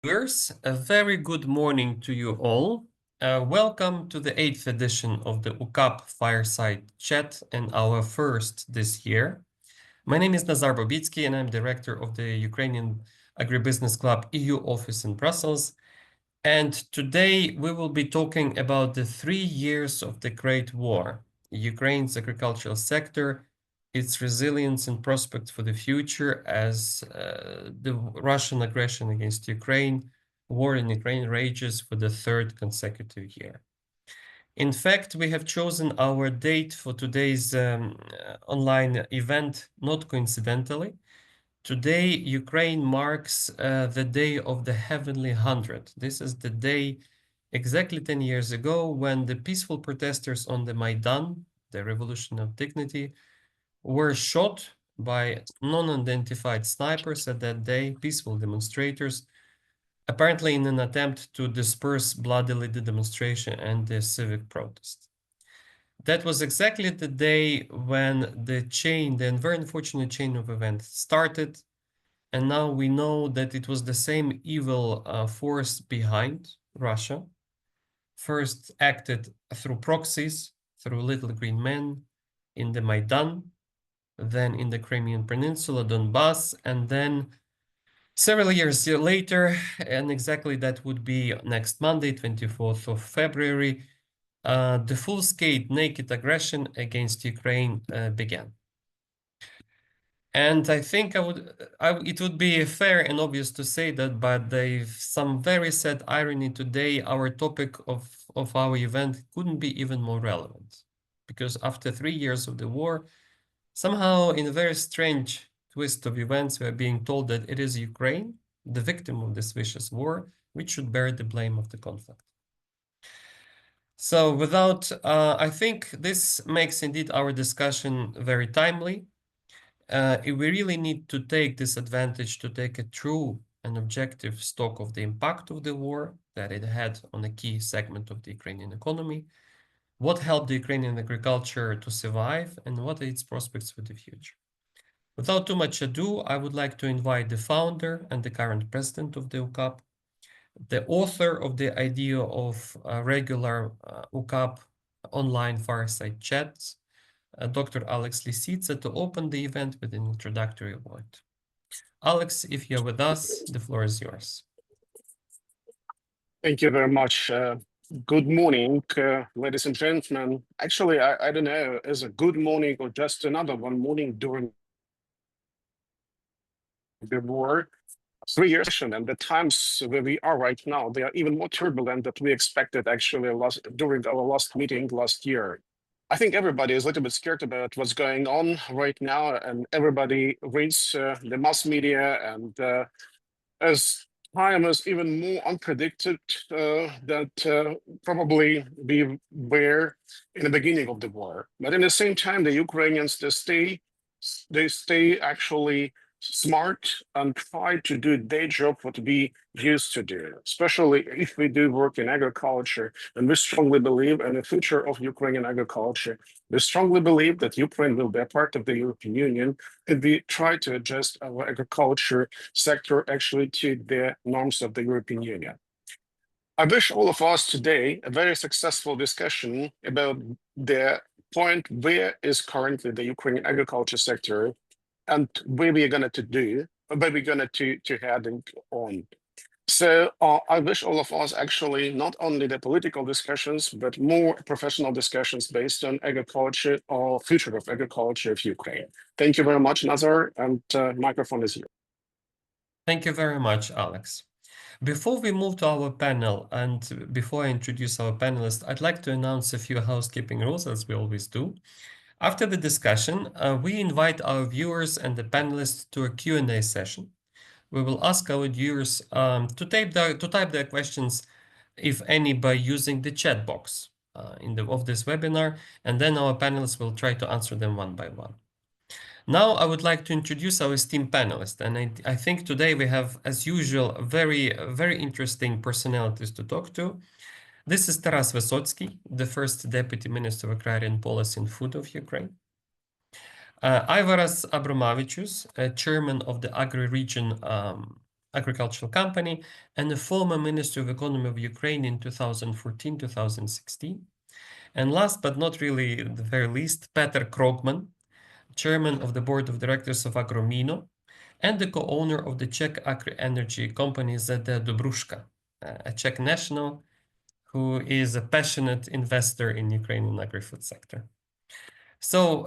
Viewers, a very good morning to you all. Welcome to the 8th edition of the UCAB Fireside Chat and our first this year. My name is Nazar Bobitsky and I'm director of the Ukrainian Agribusiness Club EU office in Brussels. And today we will be talking about the 3 years of the Great War, Ukraine's agricultural sector, its resilience and prospects for the future as the Russian aggression against Ukraine, war in Ukraine rages for the third consecutive year. In fact, we have chosen our date for today's online event not coincidentally. Today, Ukraine marks the day of the Heavenly Hundred. This is the day exactly 10 years ago when the peaceful protesters on the Maidan, the Revolution of Dignity, were shot by non-identified snipers at that day, peaceful demonstrators, apparently in an attempt to disperse bloodily the demonstration and the civic protest. That was exactly the day when the very unfortunate chain of events started, and now we know that it was the same evil force behind Russia, first acted through proxies, through little green men in the Maidan, then in the Crimean Peninsula, Donbass, and then several years later, and exactly that would be next Monday, 24th of February, the full-scale naked aggression against Ukraine began. And I think it would be fair and obvious to say that, but there's some very sad irony today, our topic of our event couldn't be even more relevant. Because after 3 years of the war, somehow in a very strange twist of events, we are being told that it is Ukraine, the victim of this vicious war, which should bear the blame of the conflict. So I think this makes indeed our discussion very timely. We really need to take this advantage to take a true and objective stock of the impact of the war that it had on a key segment of the Ukrainian economy, what helped the Ukrainian agriculture to survive, and what are its prospects for the future. Without too much ado, I would like to invite the founder and the current president of the UCAB, the author of the idea of regular UCAB online fireside chats, Dr. Alex Lisitsa, to open the event with an introductory word. Alex, if you're with us, the floor is yours. Thank you very much. Good morning, ladies and gentlemen. Actually, I don't know, is a good morning or just another one morning during the war. 3 years, and the times where we are right now, they are even more turbulent than we expected actually during our last meeting last year. I think everybody is a little bit scared about what's going on right now, and everybody reads the mass media, and as time is even more unpredicted than probably we were in the beginning of the war. But in the same time, the Ukrainians, they stay actually smart and try to do their job what we used to do, especially if we do work in agriculture. And we strongly believe in the future of Ukrainian agriculture. We strongly believe that Ukraine will be a part of the European Union, and we try to adjust our agriculture sector actually to the norms of the European Union. I wish all of us today a very successful discussion about the point where is currently the Ukrainian agriculture sector and where we're going to head on. So I wish all of us actually not only the political discussions, but more professional discussions based on agriculture or future of agriculture of Ukraine. Thank you very much, Nazar, and microphone is yours. Thank you very much, Alex. Before we move to our panel and before I introduce our panelists, I'd like to announce a few housekeeping rules, as we always do. After the discussion, we invite our viewers and the panelists to a Q&A session. We will ask our viewers to type their questions, if any, by using the chat box of this webinar, and then our panelists will try to answer them one by one. Now, I would like to introduce our esteemed panelists, and I think today we have, as usual, very, very interesting personalities to talk to. This is Taras Vysotsky, the first Deputy Minister of Agrarian Policy and Food of Ukraine. Aivaras Abramovicius, Chairman of the Agri-Region agricultural company, and the former Minister of Economy of Ukraine in 2014-2016. And last but not really the very least, Petr Krogman, chairman of the board of directors of Agromino, and the co-owner of the Czech agri-energy company ZD Dobruška, a Czech national who is a passionate investor in Ukrainian agri-food sector. So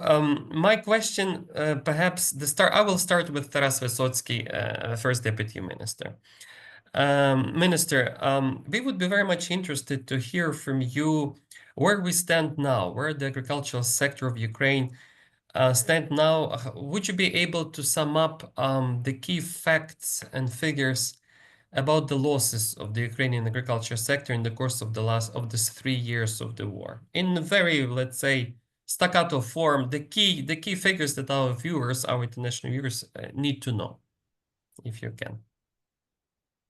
my question, perhaps I will start with Taras Vysotsky, the first deputy minister. Minister, we would be very much interested to hear from you where we stand now, where the agricultural sector of Ukraine stand now. Would you be able to sum up the key facts and figures about the losses of the Ukrainian agriculture sector in the course of these 3 years of the war? In a very, let's say, staccato form, the key figures that our viewers, our international viewers, need to know, if you can.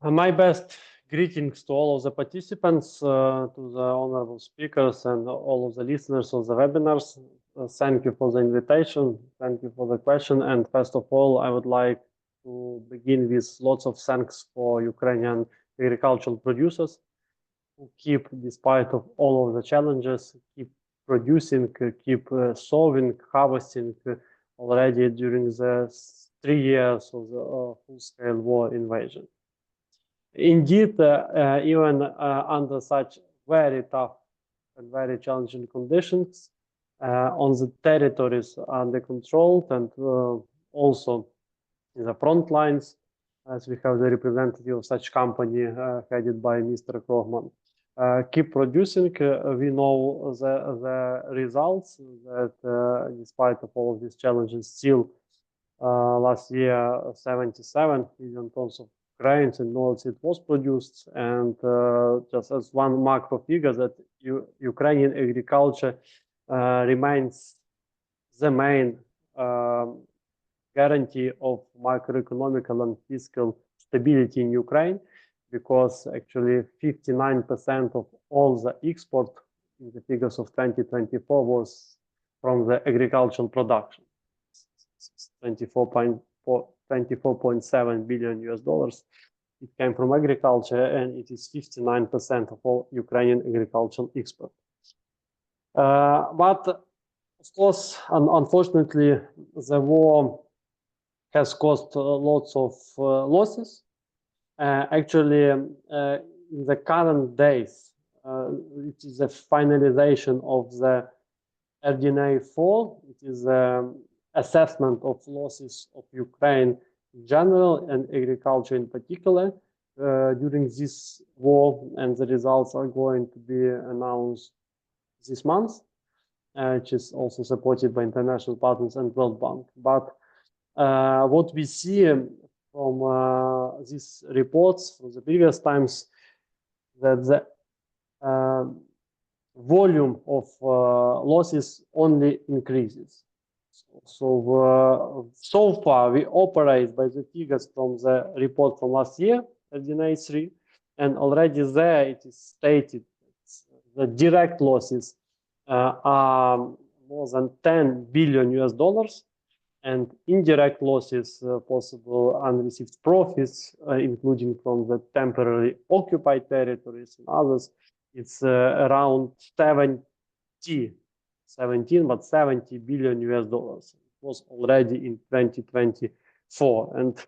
My best greetings to all of the participants, to the honorable speakers and all of the listeners of the webinars. Thank you for the invitation. Thank you for the question. And first of all, I would like to begin with lots of thanks for Ukrainian agricultural producers who keep, despite of all of the challenges, keep producing, keep sowing, harvesting already during the 3 years of the full-scale war invasion. Indeed, even under such very tough and very challenging conditions, on the territories under control and also in the front lines, as we have the representative of such company headed by Mr. Krogman, keep producing. We know the results that despite of all of these challenges, still last year 77 million tons of grains and oilseed was produced. And just as one macro figure, that Ukrainian agriculture remains the main guarantee of macroeconomical and fiscal stability in Ukraine, because actually 59% of all the export in the figures of 2024 was from the agricultural production. 24.7 billion US dollars. It came from agriculture, and it is 59% of all Ukrainian agricultural export. But of course, unfortunately, the war has caused lots of losses. Actually, in the current days, it is a finalization of the RDNA 4. It is assessment of losses of Ukraine in general and agriculture in particular during this war, and the results are going to be announced this month, which is also supported by international partners and World Bank. But what we see from these reports from the previous times, that the volume of losses only increases. So far, we operate by the figures from the report from last year, RDNA 3, and already there it is stated the direct losses are more than 10 billion US dollars, and indirect losses, possible unreceived profits, including from the temporarily occupied territories and others, it's around 17 billion US dollars. It was already in 2024. And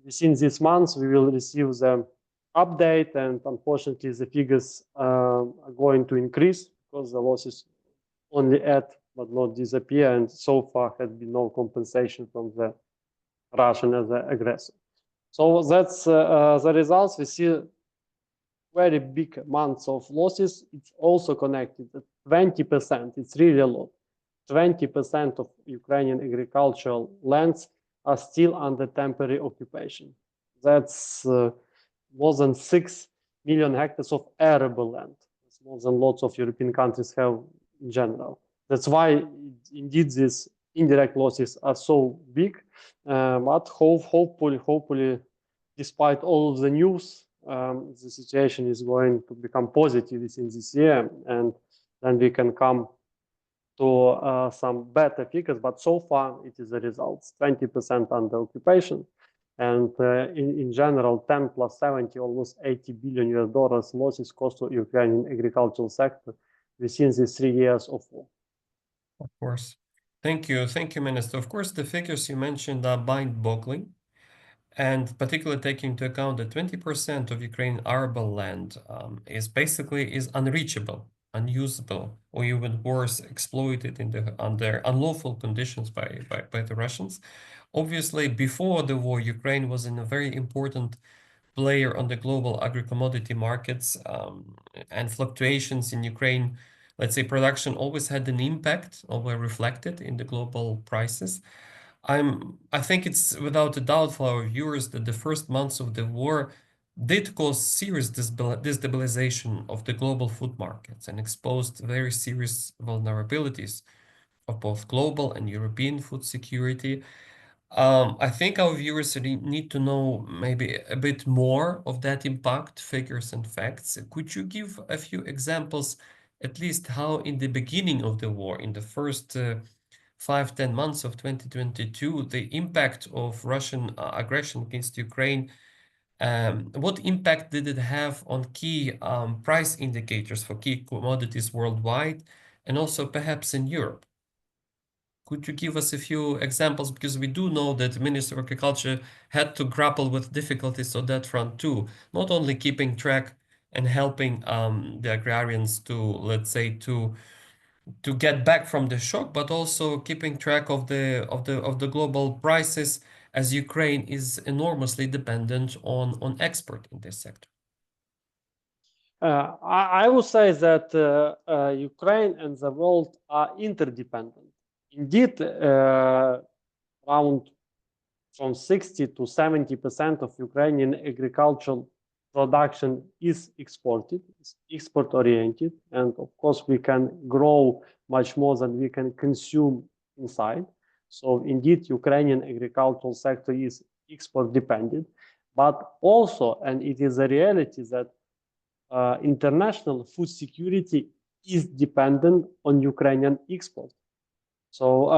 within this month, we will receive the update, and unfortunately, the figures are going to increase because the losses only add but not disappear, and so far has been no compensation from the Russian as the aggressor. So that's the results. We see very big amounts of losses. It's also connected at 20%. It's really a lot. 20% of Ukrainian agricultural lands are still under temporary occupation. That's more than 6 million hectares of arable land. It's more than lots of European countries have in general. That's why, indeed, these indirect losses are so big. But hopefully, despite all of the news, the situation is going to become positive within this year, and then we can come to some better figures. But so far, it is the results: 20% under occupation, And in general, 10 plus 70, almost 80 billion US dollars losses cost to Ukrainian agricultural sector within these 3 years of war. Of course. Thank you, Minister. Of course, the figures you mentioned are mind-boggling, and particularly taking into account that 20% of Ukrainian arable land is unreachable, unusable, or even worse, exploited under unlawful conditions by the Russians. Obviously, before the war, Ukraine was in a very important player on the global agri-commodity markets, and fluctuations in Ukraine, let's say, production always had an impact or were reflected in the global prices. I think it's without a doubt for our viewers that the first months of the war did cause serious destabilization of the global food markets and exposed very serious vulnerabilities of both global and European food security. I think our viewers need to know maybe a bit more of that impact, figures and facts. Could you give a few examples, at least how in the beginning of the war, in the first 5-10 months of 2022, the impact of Russian aggression against Ukraine, what impact did it have on key price indicators for key commodities worldwide and also perhaps in Europe? Could you give us a few examples? Because we do know that the Minister of Agriculture had to grapple with difficulties on that front too, not only keeping track and helping the agrarians to, let's say, to get back from the shock, but also keeping track of the global prices, as Ukraine is enormously dependent on export in this sector. I would say that Ukraine and the world are interdependent. Indeed, around from 60 to 70% of Ukrainian agricultural production is exported, is export oriented. And of course, we can grow much more than we can consume inside. So indeed, Ukrainian agricultural sector is export dependent, but also, and it is a reality that international food security is dependent on Ukrainian export. So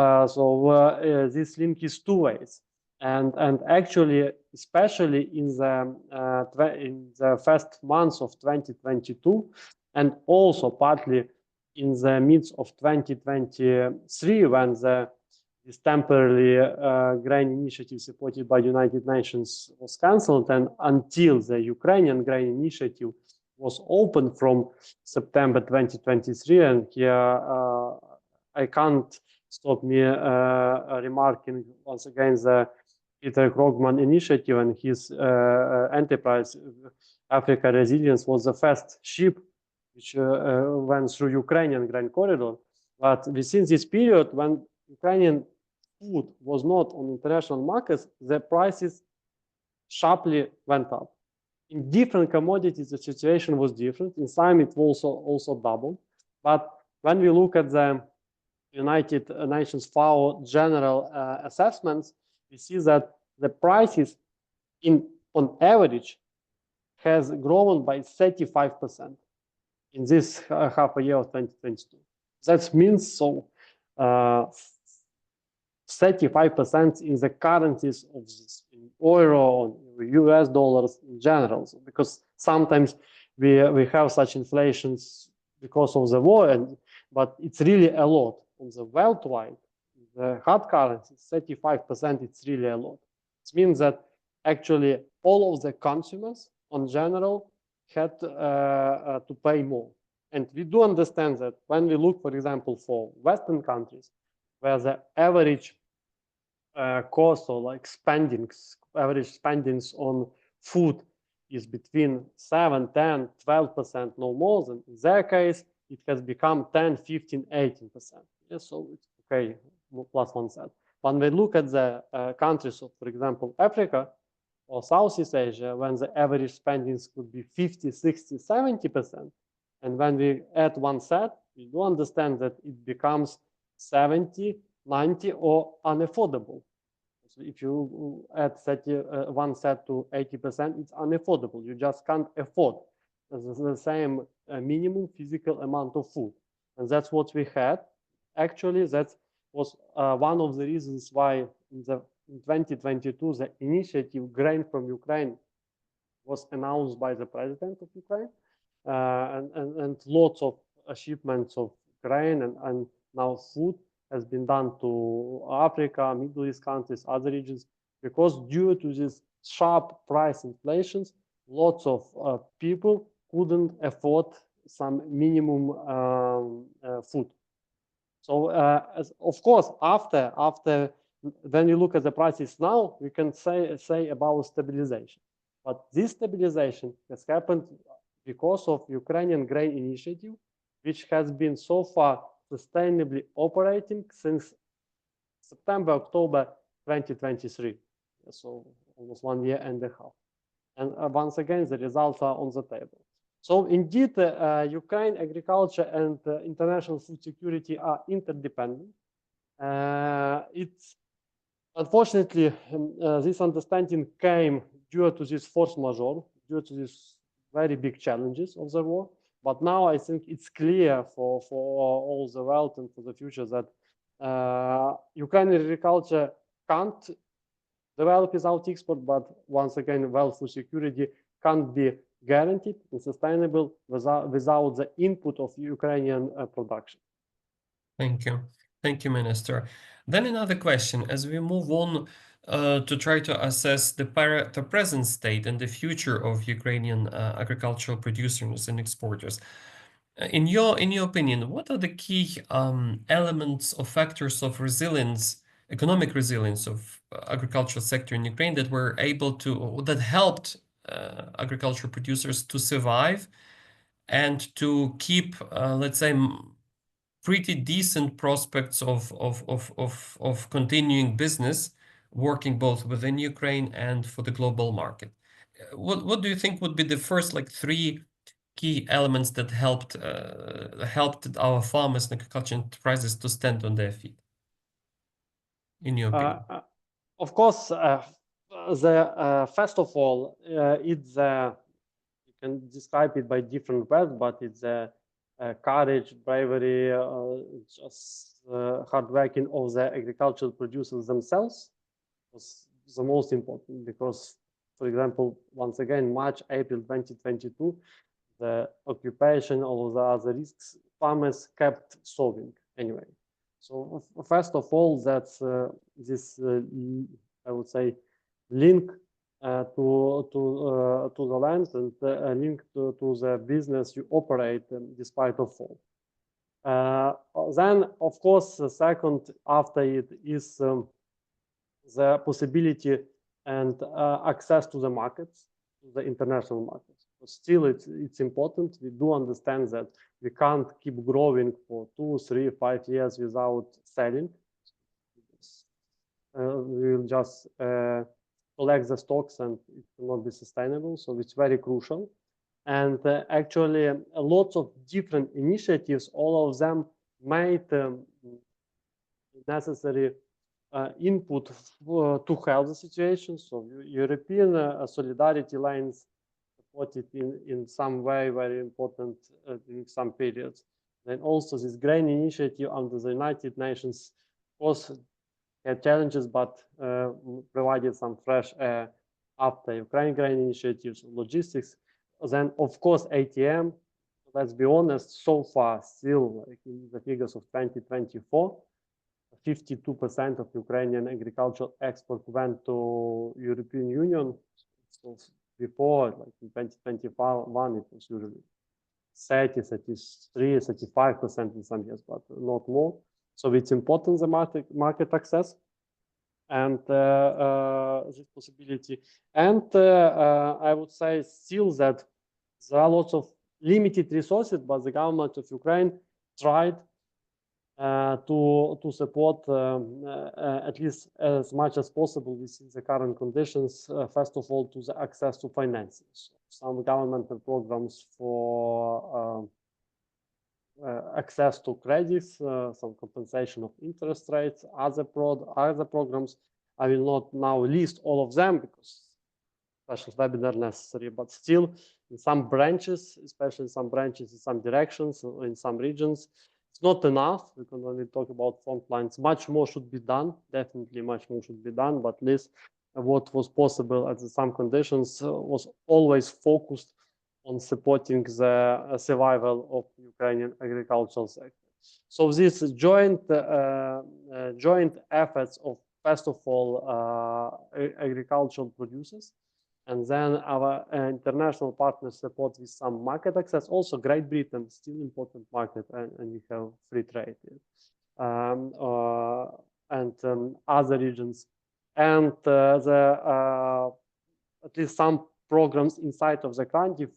this link is two ways, and actually, especially in the first months of 2022, and also partly in the midst of 2023, when this temporary grain initiative supported by United Nations was cancelled, and until the Ukrainian grain initiative was open from September 2023, and here I can't stop me remarking once again the Peter Krogman initiative and his enterprise, Africa Resilience, was the first ship which went through Ukrainian grain corridor. But within this period, when Ukrainian food was not on international markets, the prices sharply went up. In different commodities, the situation was different. In some, it also doubled. But when we look at the United Nations FAO general assessments, we see that the prices on average has grown by 35% in this half a year of 2022. That means 35% in the currencies of this, in euro, US dollars in general. So because sometimes we have such inflations because of the war, but it's really a lot. On the worldwide, the hard currency, 35%, it's really a lot. It means that actually all of the consumers in general had to pay more. And we do understand that when we look, for example, for Western countries, where the average cost or like average spendings on food is between 7, 10, 12%, no more than in their case, it has become 10, 15, 18%. Yes, so it's okay, plus 1%. When we look at the countries of, for example, Africa or Southeast Asia, when the average spendings could be 50, 60, 70%, and when we add one set, we do understand that it becomes 70, 90, or unaffordable. So if you add one set to 80%, it's unaffordable. You just can't afford the same minimum physical amount of food. And that's what we had. Actually, that was one of the reasons why in the in 2022, the initiative Grain from Ukraine was announced by the president of Ukraine, and lots of shipments of grain and now food has been done to Africa, Middle East countries, other regions, because due to this sharp price inflations, lots of people couldn't afford some minimum food. So, of course, after when you look at the prices now, we can say about stabilization. But this stabilization has happened because of Ukrainian grain initiative, which has been so far sustainably operating since September, October 2023. So almost 1 year and a half. And once again, the results are on the table. So indeed, Ukraine agriculture and international food security are interdependent. It's unfortunately this understanding came due to this force majeure, due to these very big challenges of the war. But now I think it's clear for all the world and for the future that Ukrainian agriculture can't develop without export, but once again, wealth food security can't be guaranteed and sustainable without the input of Ukrainian production. Thank you. Thank you, Minister. Then another question, as we move on to try to assess the present state and the future of Ukrainian agricultural producers and exporters. In your opinion, what are the key elements or factors of resilience, economic resilience of agricultural sector in Ukraine that helped agricultural producers to survive and to keep, let's say, pretty decent prospects of continuing business, working both within Ukraine and for the global market? What do you think would be the first like 3 key elements that helped our farmers and agriculture enterprises to stand on their feet, in your opinion? Of course, first of all, it's you can describe it by different words, but it's courage, bravery, just hard working of the agricultural producers themselves was the most important, because, for example, once again, March, April 2022, the occupation, all of the other risks, farmers kept solving anyway. So first of all, that's this, I would say, link to the land and link to the business you operate despite of all. Then, of course, the second after it is the possibility and access to the markets, to the international markets. But still, it's important. We do understand that we can't keep growing for 2, 3, 5 years without selling. We will just collect the stocks and it will not be sustainable. So it's very crucial. And actually, lots of different initiatives, all of them made necessary input to help the situation. So European solidarity lines supported in some way very important in some periods. Then also this grain initiative under the United Nations was had challenges, but provided some fresh air after Ukraine grain initiatives, logistics. Then of course ATM. Let's be honest, so far still like in the figures of 2024, 52% of Ukrainian agricultural export went to European Union. So before, like in 2021, it was usually 30, 33, 35% in some years, but not more. So it's important, the market access and this possibility. And I would say still that there are lots of limited resources, but the government of Ukraine tried to support at least as much as possible within the current conditions, first of all, to the access to financing. So some governmental programs for access to credits, some compensation of interest rates, other programs. I will not now list all of them because special webinar necessary, but still in some branches, especially in some branches, in some directions, in some regions, It's not enough, because when we talk about front lines, much more should be done. Definitely much more should be done, but at least what was possible at some conditions was always focused on supporting the survival of Ukrainian agricultural sector. So these joint efforts of, first of all, agricultural producers, and then our international partners support with some market access. Also, Great Britain still important market, and we have free trade, and other regions, and at least some programs inside of the country,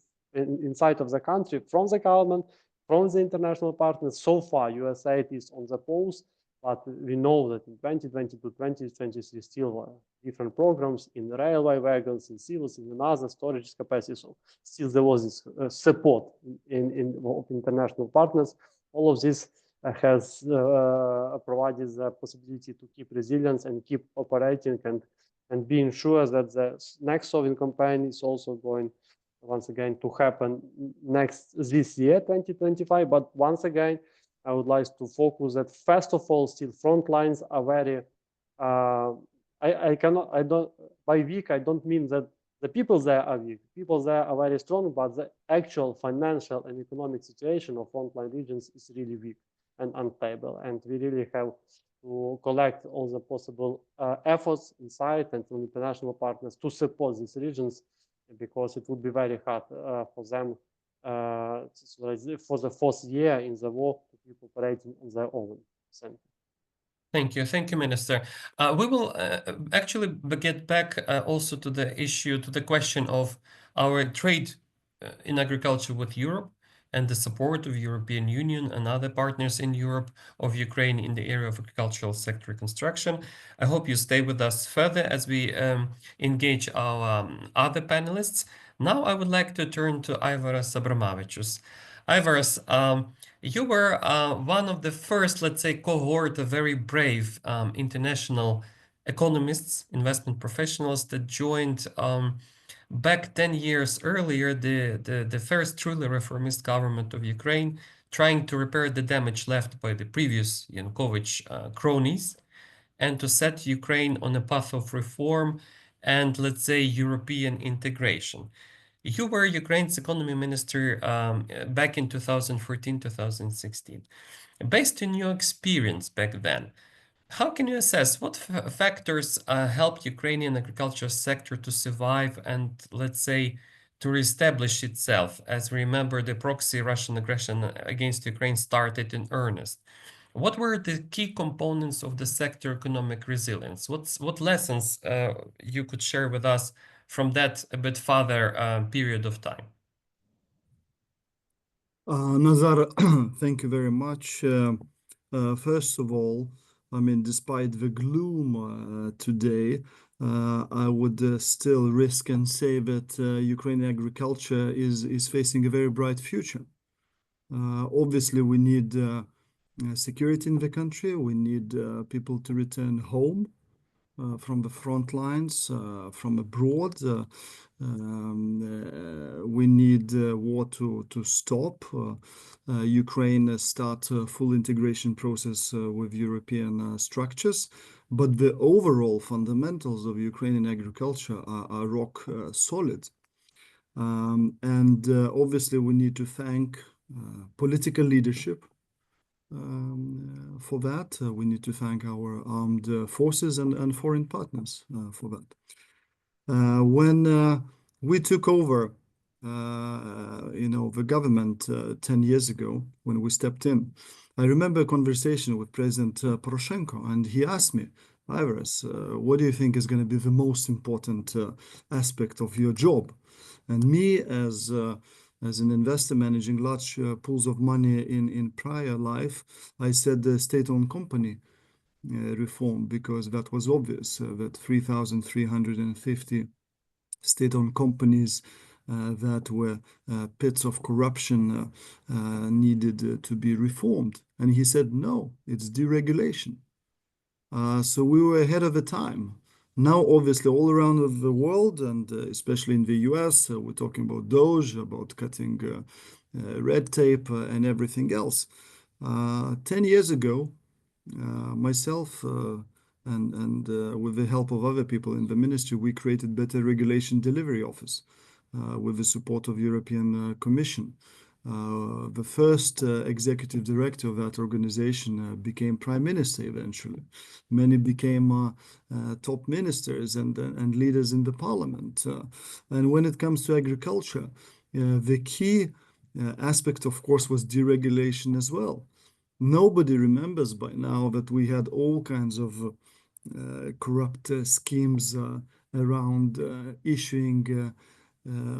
from the government, from the international partners. So far, USAID is on the pause, but we know that in 2022, 2023, still different programs in railway wagons, in silos, in other storage capacity. So still there was this support of international partners. All of this has provided the possibility to keep resilience and keep operating, and being sure that the next Soviet campaign is also going once again to happen this year, 2025. But once again, I would like to focus that, first of all, still front lines are very, by weak, I don't mean that the people there are weak. People there are very strong, but the actual financial and economic situation of frontline regions is really weak and unstable. And we really have to collect all the possible efforts inside and from international partners to support these regions, because it would be very hard for them for the fourth year in the war to keep operating on their own. Thank you. Thank you, Minister. We will actually get back also to the issue, to the question of our trade in agriculture with Europe and the support of European Union and other partners in Europe of Ukraine in the area of agricultural sector reconstruction. I hope you stay with us further as we engage our other panelists. Now I would like to turn to Aivaras Abramavičius. Aivaras, you were one of the first, let's say, cohort of very brave international economists, investment professionals that joined back 10 years earlier the first truly reformist government of Ukraine, trying to repair the damage left by the previous Yanukovych cronies, and to set Ukraine on a path of reform and, let's say, European integration. You were Ukraine's economy minister back in 2014-2016. Based on your experience back then, how can you assess what factors helped Ukrainian agriculture sector to survive and, let's say, to reestablish itself? As we remember, the proxy Russian aggression against Ukraine started in earnest. What were the key components of the sector economic resilience? What lessons you could share with us from that a bit farther period of time? Nazar, thank you very much. First of all, I mean, despite the gloom today, I would still risk and say that Ukrainian agriculture is facing a very bright future. Obviously, we need security in the country. We need people to return home from the front lines, from abroad. We need war to stop. Ukraine start a full integration process with European structures. But the overall fundamentals of Ukrainian agriculture are rock solid. And obviously, we need to thank political leadership. For that, we need to thank our armed forces and foreign partners for that. When we took over, the government 10 years ago, when we stepped in, I remember a conversation with President Poroshenko, and he asked me, Aivaras, what do you think is going to be the most important aspect of your job? And me, as an investor managing large pools of money in prior life, I said the state-owned company reform, because that was obvious that 3,350 state-owned companies that were pits of corruption needed to be reformed. And he said, no, it's deregulation. So we were ahead of the time. Now, obviously, all around the world, and especially in the US, we're talking about DOGE, about cutting red tape and everything else. 10 years ago, myself and with the help of other people in the ministry, we created Better Regulation Delivery Office with the support of European Commission. The first executive director of that organization became prime minister eventually. Many became top ministers and leaders in the parliament. And when it comes to agriculture, the key aspect, of course, was deregulation as well. Nobody remembers by now that we had all kinds of corrupt schemes around issuing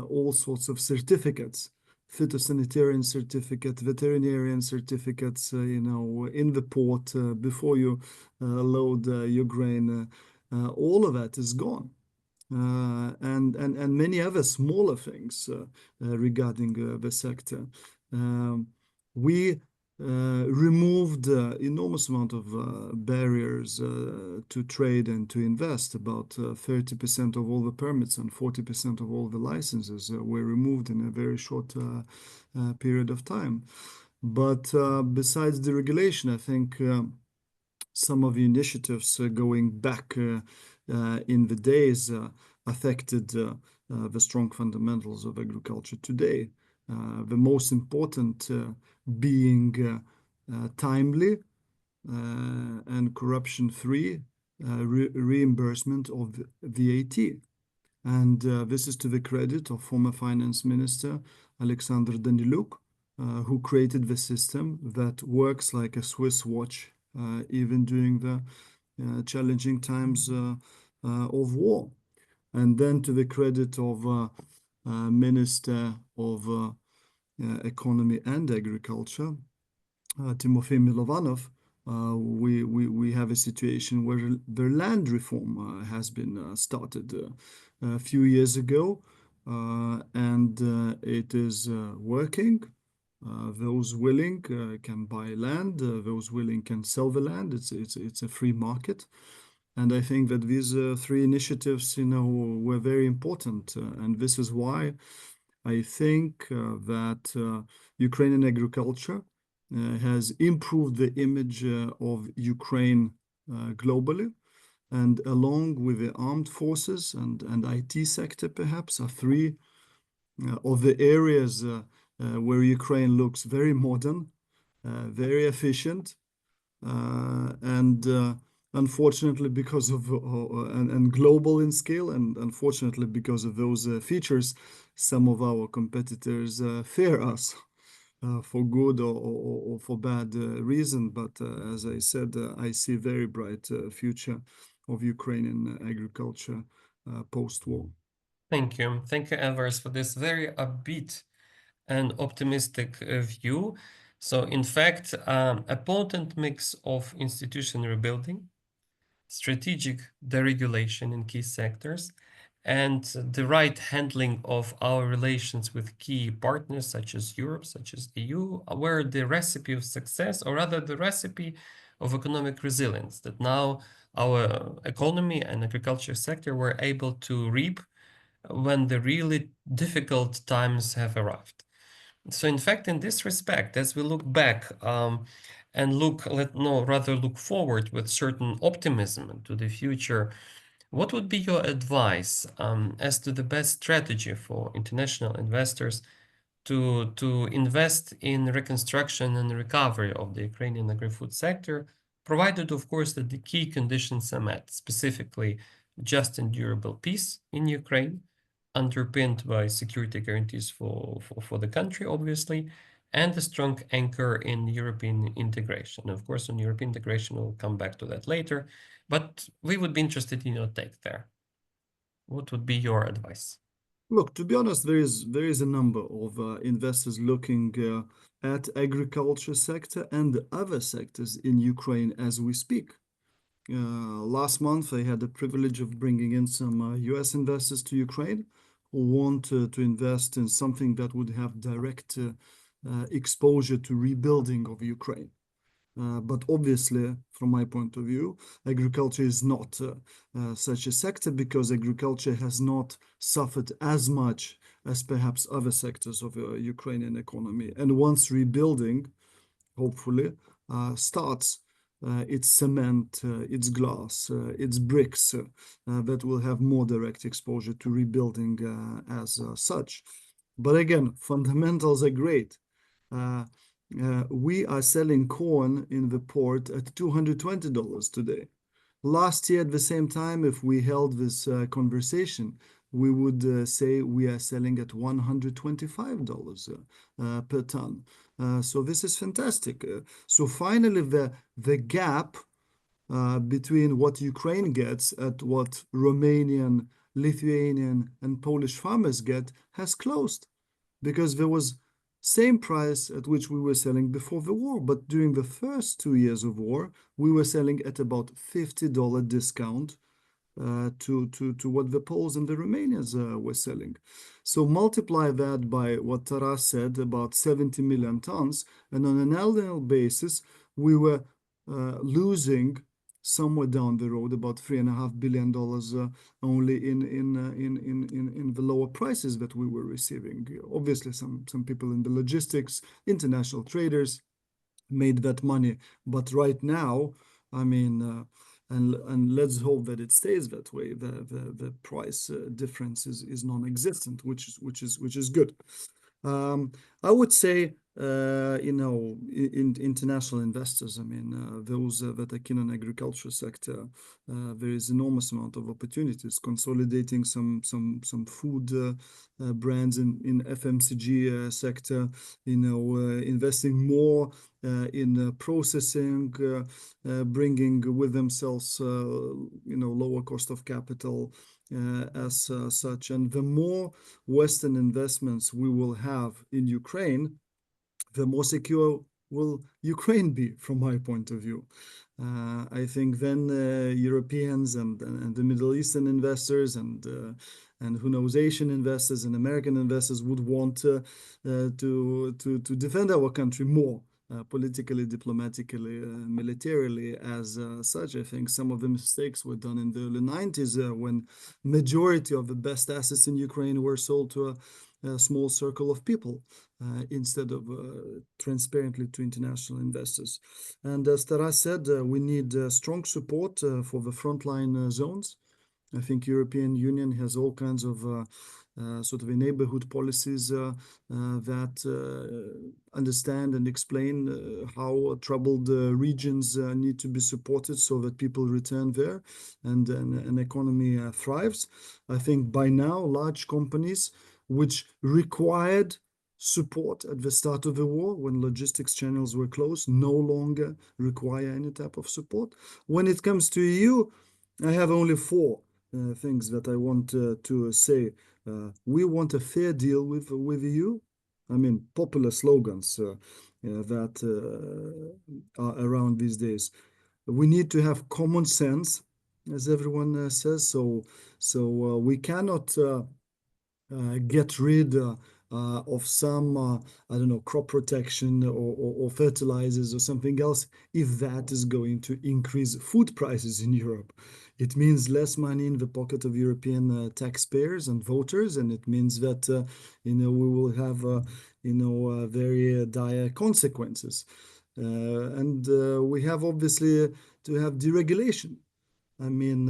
all sorts of certificates, phytosanitarian certificate, veterinarian certificates, in the port before you load your grain. All of that is gone. And many other smaller things regarding the sector. We removed enormous amount of barriers to trade and to invest. About 30% of all the permits and 40% of all the licenses were removed in a very short period of time. But besides the regulation, I think some of the initiatives going back in the days affected the strong fundamentals of agriculture today. The most important being timely and corruption-free reimbursement of VAT. And this is to the credit of former Finance Minister Alexander Daniluk, who created the system that works like a Swiss watch, even during the challenging times of war. And then to the credit of Minister of Economy and Agriculture, Timofey Milovanov, we have a situation where the land reform has been started a few years ago, and it is working. Those willing can buy land. Those willing can sell the land. It's a free market. And I think that these three initiatives, were very important. And this is why I think that Ukrainian agriculture has improved the image of Ukraine globally. And along with the armed forces and IT sector, perhaps, are three of the areas where Ukraine looks very modern, very efficient, and unfortunately, because of and global in scale, and unfortunately because of those features, some of our competitors fear us for good or for bad reason. But as I said, I see a very bright future of Ukrainian agriculture post-war. Thank you. Thank you, Elvars, for this very upbeat and optimistic view. So, in fact, a potent mix of institution rebuilding, strategic deregulation in key sectors, and the right handling of our relations with key partners such as Europe, such as EU, were the recipe of success, or rather the recipe of economic resilience, that now our economy and agriculture sector were able to reap when the really difficult times have arrived. So in fact, in this respect, as we look back and rather look forward with certain optimism to the future, what would be your advice as to the best strategy for international investors to invest in reconstruction and recovery of the Ukrainian agri-food sector, provided, of course, that the key conditions are met, specifically just and durable peace in Ukraine, underpinned by security guarantees for the country, obviously, and a strong anchor in European integration. Of course, on European integration, we'll come back to that later, but we would be interested in your take there. What would be your advice? Look, to be honest, there is a number of investors looking at agriculture sector and other sectors in Ukraine as we speak. Last month, I had the privilege of bringing in some US investors to Ukraine who want to invest in something that would have direct exposure to rebuilding of Ukraine. But obviously, from my point of view, agriculture is not such a sector, because agriculture has not suffered as much as perhaps other sectors of the Ukrainian economy. And once rebuilding, hopefully, starts its cement, its glass, its bricks that will have more direct exposure to rebuilding as such. But again, fundamentals are great. We are selling corn in the port at $220 today. Last year, at the same time, if we held this conversation, we would say we are selling at $125 per ton. So this is fantastic. So finally, the gap between what Ukraine gets at what Romanian, Lithuanian, and Polish farmers get has closed, because there was same price at which we were selling before the war, but during the first 2 years of war, we were selling at about $50 discount to what the Poles and the Romanians were selling. So multiply that by what Taras said, about 70 million tons, and on an annual basis, we were losing somewhere down the road about $3.5 billion only in the lower prices that we were receiving. Obviously, some people in the logistics, international traders made that money, but right now, I mean, and let's hope that it stays that way. The price difference is non-existent, which is good. I would say, international investors, I mean, those that are keen on agriculture sector, there is enormous amount of opportunities, consolidating some food brands in FMCG sector, investing more in processing, bringing with themselves, lower cost of capital as such. And the more Western investments we will have in Ukraine, the more secure will Ukraine be, from my point of view. I think then Europeans and the Middle Eastern investors and who knows, Asian investors and American investors would want to defend our country more. Politically, diplomatically, militarily, as such. I think some of the mistakes were done in the early 90s when majority of the best assets in Ukraine were sold to a small circle of people instead of transparently to international investors. And as Taras said, we need strong support for the frontline zones. I think European Union has all kinds of sort of neighborhood policies that understand and explain how troubled regions need to be supported so that people return there and an economy thrives. I think by now, large companies which required support at the start of the war when logistics channels were closed no longer require any type of support. When it comes to EU, I have only four things that I want to say. We want a fair deal with EU. I mean, popular slogans that are around these days. We need to have common sense, as everyone says. So we cannot get rid of some, I don't know, crop protection or fertilizers or something else if that is going to increase food prices in Europe. It means less money in the pocket of European taxpayers and voters, and it means that we will have very dire consequences. And we have obviously to have deregulation. I mean,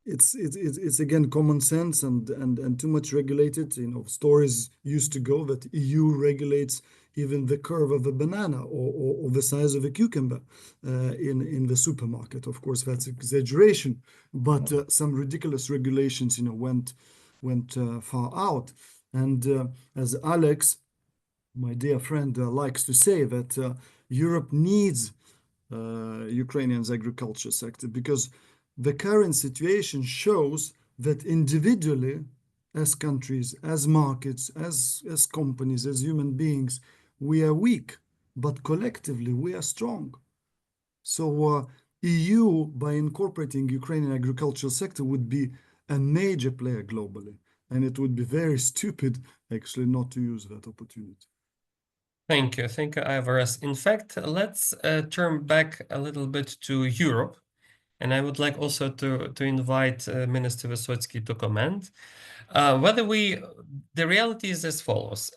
it's again common sense and too much regulated. Stories used to go that EU regulates even the curve of a banana or the size of a cucumber in the supermarket. Of course, that's exaggeration, but some ridiculous regulations, went far out. And as Alex, my dear friend, likes to say, that Europe needs Ukrainian's agriculture sector, because the current situation shows that individually, as countries, as markets, as companies, as human beings, we are weak, but collectively we are strong. So EU, by incorporating Ukrainian agricultural sector, would be a major player globally, and it would be very stupid actually not to use that opportunity. Thank you, Aivaras. In fact, let's turn back a little bit to Europe. And I would like also to invite Minister Vysotsky to comment. Whether we the reality is as follows.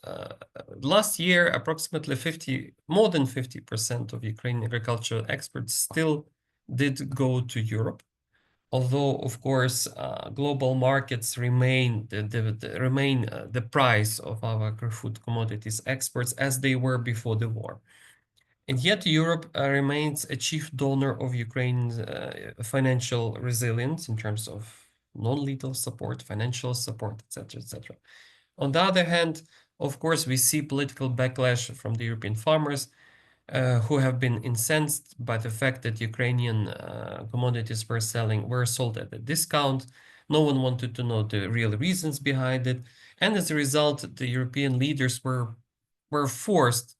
Last year, approximately more than 50% of Ukrainian agricultural exports still did go to Europe. Although, of course, global markets remain the price of our agri-food commodities exports as they were before the war. And yet Europe remains a chief donor of Ukraine's financial resilience in terms of non-lethal support, financial support, etc., etc. On the other hand, of course, we see political backlash from the European farmers who have been incensed by the fact that Ukrainian commodities were sold at a discount. No one wanted to know the real reasons behind it. And as a result, the European leaders were forced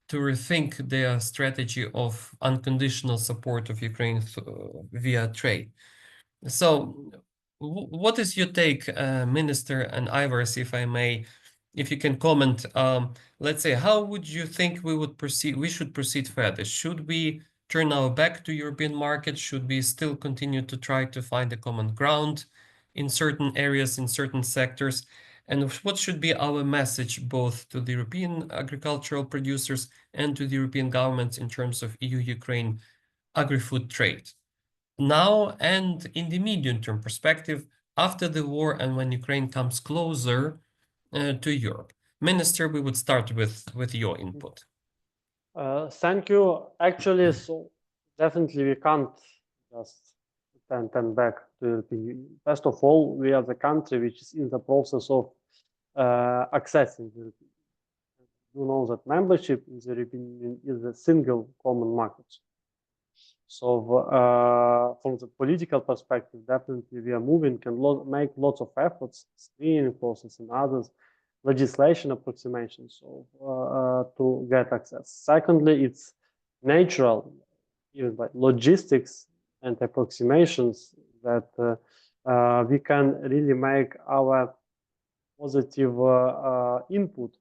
to rethink their strategy of unconditional support of Ukraine via trade. So what is your take, Minister and Ivars, if I may, if you can comment, let's say, how would you think we should proceed further? Should we turn our back to European markets? Should we still continue to try to find a common ground in certain areas, in certain sectors? And what should be our message both to the European agricultural producers and to the European governments in terms of EU-Ukraine agri-food trade? Now and in the medium-term perspective, after the war and when Ukraine comes closer to Europe. Minister, we would start with your input. Thank you. Actually, so definitely we can't just turn back to the European Union. First of all, we are the country which is in the process of accessing the European Union. You know that membership in the European Union is a single common market. So from the political perspective, definitely we are moving and make lots of efforts, screening process and others, legislation approximations to get access. Secondly, it's natural, even by logistics and approximations, that we can really make our positive input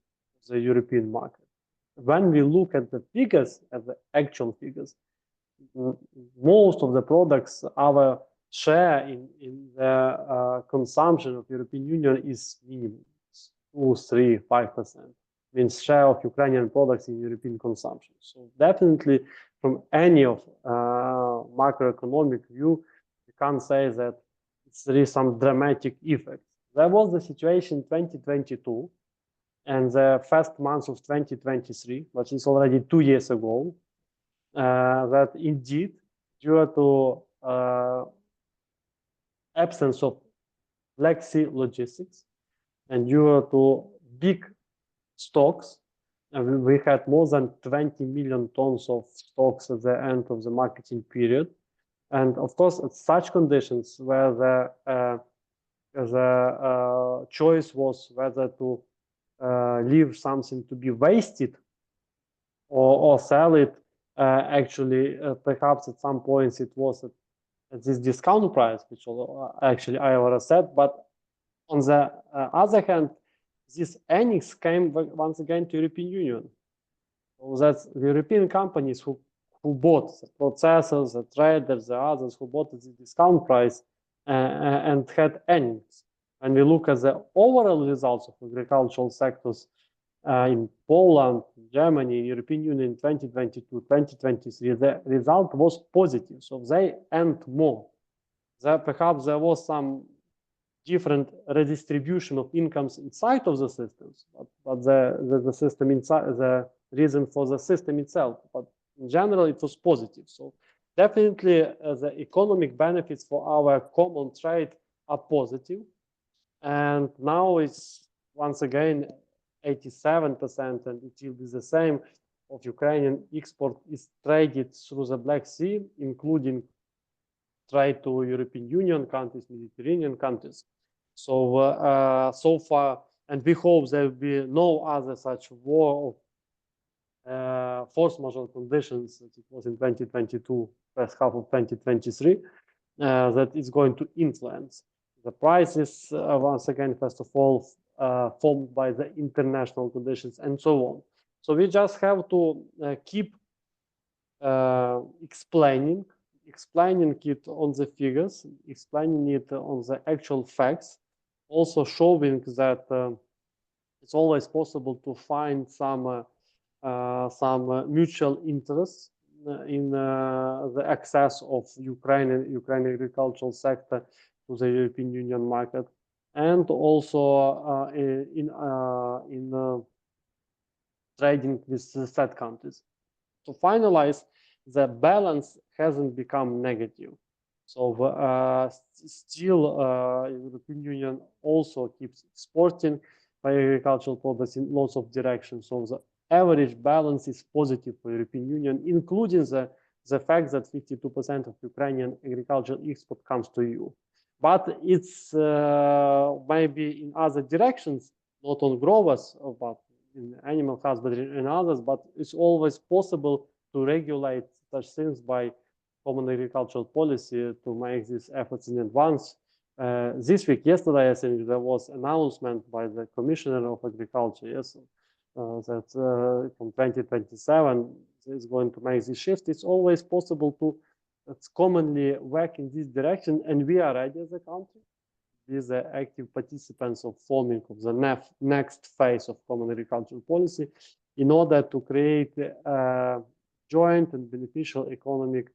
to the European market. When we look at the figures, at the actual figures, most of the products, our share in the consumption of European Union is minimum, 2, 3, 5%. Means share of Ukrainian products in European consumption. So definitely, from any of macroeconomic view, you can't say that there is some dramatic effect. There was the situation in 2022 and the first month of 2023, which is already 2 years ago, that indeed, due to absence of Black Sea logistics and due to big stocks, we had more than 20 million tons of stocks at the end of the marketing period. And of course, at such conditions where the choice was whether to leave something to be wasted or sell it, actually, perhaps at some points it was at this discount price, which actually I already said. But on the other hand, these earnings came once again to European Union. So that's the European companies who bought, the processors, the traders, the others who bought at the discount price and had earnings. When we look at the overall results of agricultural sectors in Poland, Germany, European Union in 2022, 2023, the result was positive. So they earned more. Perhaps there was some different redistribution of incomes inside of the systems, but the system inside, the reason for the system itself. But in general, it was positive. So definitely the economic benefits for our common trade are positive. And now it's once again 87%, and it will be the same, of Ukrainian export is traded through the Black Sea, including trade to European Union countries, Mediterranean countries. So so far, and we hope there will be no other such war of force majeure conditions that it was in 2022, first half of 2023, that is going to influence the prices once again, first of all, formed by the international conditions and so on. So we just have to keep explaining it on the figures, explaining it on the actual facts, also showing that it's always possible to find some mutual interests in the access of Ukrainian agricultural sector to the European Union market, and also in trading with third countries. To finalize, the balance hasn't become negative. So still, European Union also keeps exporting agricultural products in lots of directions. So the average balance is positive for European Union, including the fact that 52% of Ukrainian agricultural export comes to EU. But it's maybe in other directions, not on growers, but in animal husbandry and others, but it's always possible to regulate such things by common agricultural policy to make these efforts in advance. This week, yesterday, I think there was an announcement by the Commissioner of Agriculture, yes, that from 2027 is going to make this shift. It's always possible to commonly work in this direction, and we are ready as a country with the active participants of forming of the next phase of common agricultural policy in order to create joint and beneficial economic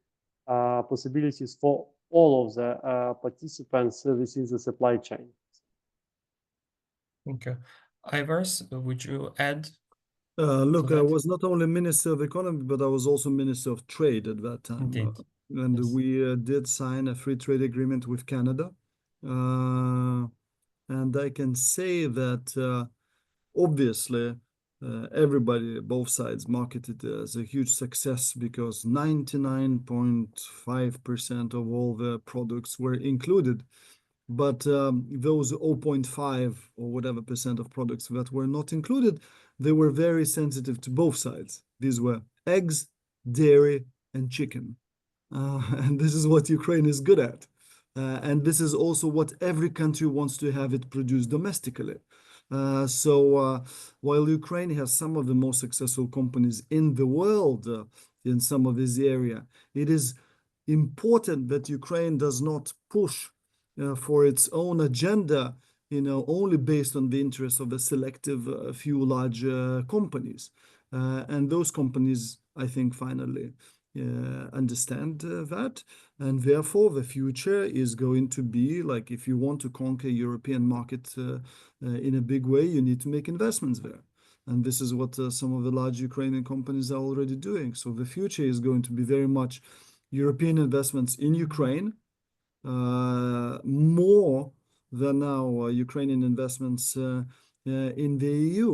possibilities for all of the participants within the supply chain. Okay. Ivars, would you add? Look, I that? was not only Minister of Economy, but I was also Minister of Trade at that time. Indeed. And Yes. we did sign a free trade agreement with Canada. And I can say that obviously everybody, both sides, marketed it as a huge success because 99.5% of all the products were included. But those 0.5 or whatever percent of products that were not included, they were very sensitive to both sides. These were eggs, dairy, and chicken. And this is what Ukraine is good at. And this is also what every country wants to have it produced domestically. So while Ukraine has some of the most successful companies in the world in some of this area, it is important that Ukraine does not push for its own agenda, only based on the interests of a selective few large companies. And those companies, I think, finally understand that. And therefore, the future is going to be like, if you want to conquer European market in a big way, you need to make investments there. And this is what some of the large Ukrainian companies are already doing. So the future is going to be very much European investments in Ukraine, more than now Ukrainian investments in the EU.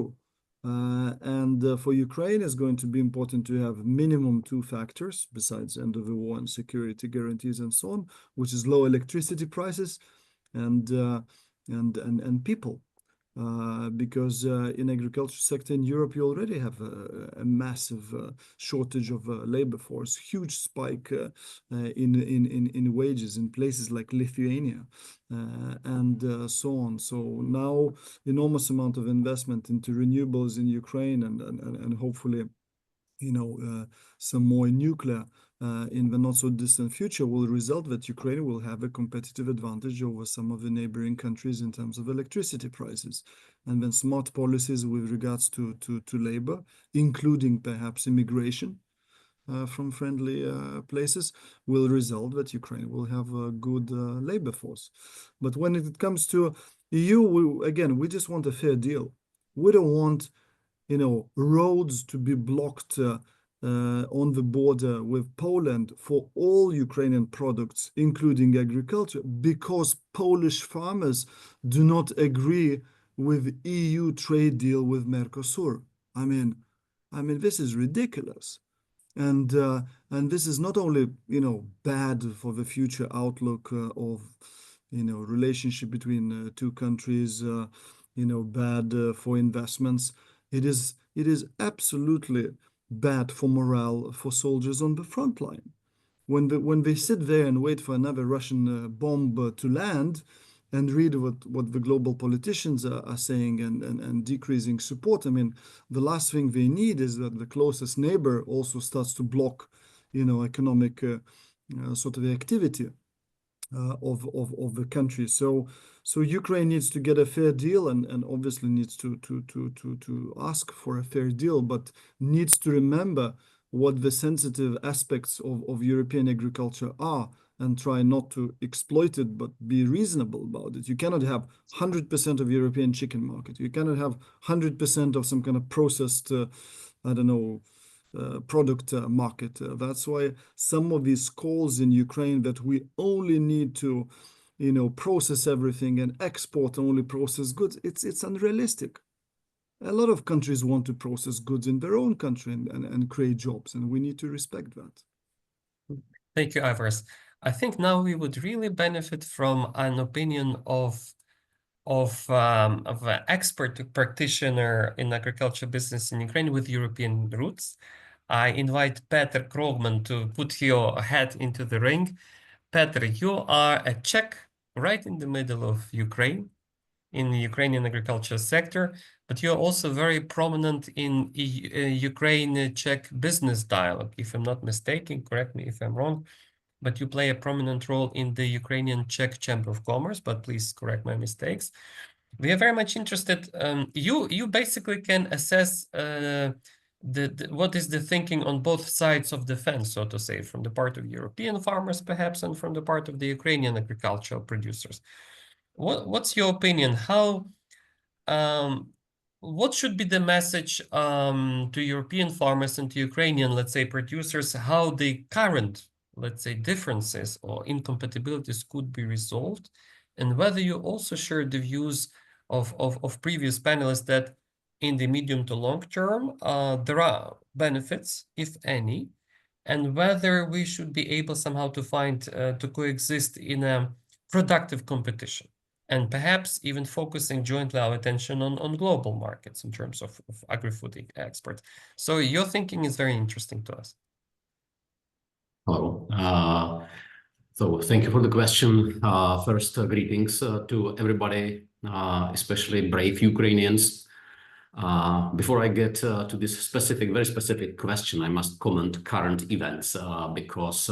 And for Ukraine, it's going to be important to have minimum two factors besides end of the war and security guarantees and so on, which is low electricity prices and people. Because in agriculture sector in Europe, you already have a massive shortage of labor force, huge spike in wages in places like Lithuania and so on. So now enormous amount of investment into renewables in Ukraine and hopefully some more nuclear in the not so distant future will result that Ukraine will have a competitive advantage over some of the neighboring countries in terms of electricity prices. And then smart policies with regards to labor, including perhaps immigration from friendly places, will result that Ukraine will have a good labor force. But when it comes to EU, we just want a fair deal. We don't want roads to be blocked on the border with Poland for all Ukrainian products, including agriculture, because Polish farmers do not agree with EU trade deal with Mercosur. I mean, this is ridiculous. And this is not only, bad for the future outlook of, relationship between two countries, bad for investments. It is absolutely bad for morale for soldiers on the front line. When they sit there and wait for another Russian bomb to land and read what the global politicians are saying and decreasing support, I mean, the last thing they need is that the closest neighbor also starts to block, economic sort of activity of the country. So So Ukraine needs to get a fair deal and obviously needs to ask for a fair deal, but needs to remember what the sensitive aspects of European agriculture are and try not to exploit it, but be reasonable about it. You cannot have 100% of European chicken market. You cannot have 100% of some kind of processed, I don't know, product market. That's why some of these calls in Ukraine that we only need to, process everything and export only processed goods, it's unrealistic. A lot of countries want to process goods in their own country and create jobs, and we need to respect that. Thank you, Ivars. I think now we would really benefit from an opinion of an expert practitioner in agriculture business in Ukraine with European roots. I invite Petr Krogman to put your head into the ring. Petr, you are a Czech right in the middle of Ukraine, in the Ukrainian agriculture sector, but you're also very prominent in Ukraine-Czech business dialogue, if I'm not mistaken, correct me if I'm wrong, but you play a prominent role in the Ukrainian-Czech Chamber of Commerce, but please correct my mistakes. We are very much interested, you basically can assess what is the thinking on both sides of the fence, so to say, from the part of European farmers perhaps, and from the part of the Ukrainian agricultural producers. What's your opinion? What should be the message to European farmers and to Ukrainian, let's say, producers, how the current, let's say, differences or incompatibilities could be resolved, and whether you also share the views of previous panelists that in the medium to long term, there are benefits, if any, and whether we should be able somehow to find, to coexist in a productive competition, and perhaps even focusing jointly our attention on global markets in terms of agri-food export. So your thinking is very interesting to us. Hello. So thank you for the question. First, greetings to everybody, especially brave Ukrainians. Before I get to this very specific question, I must comment current events because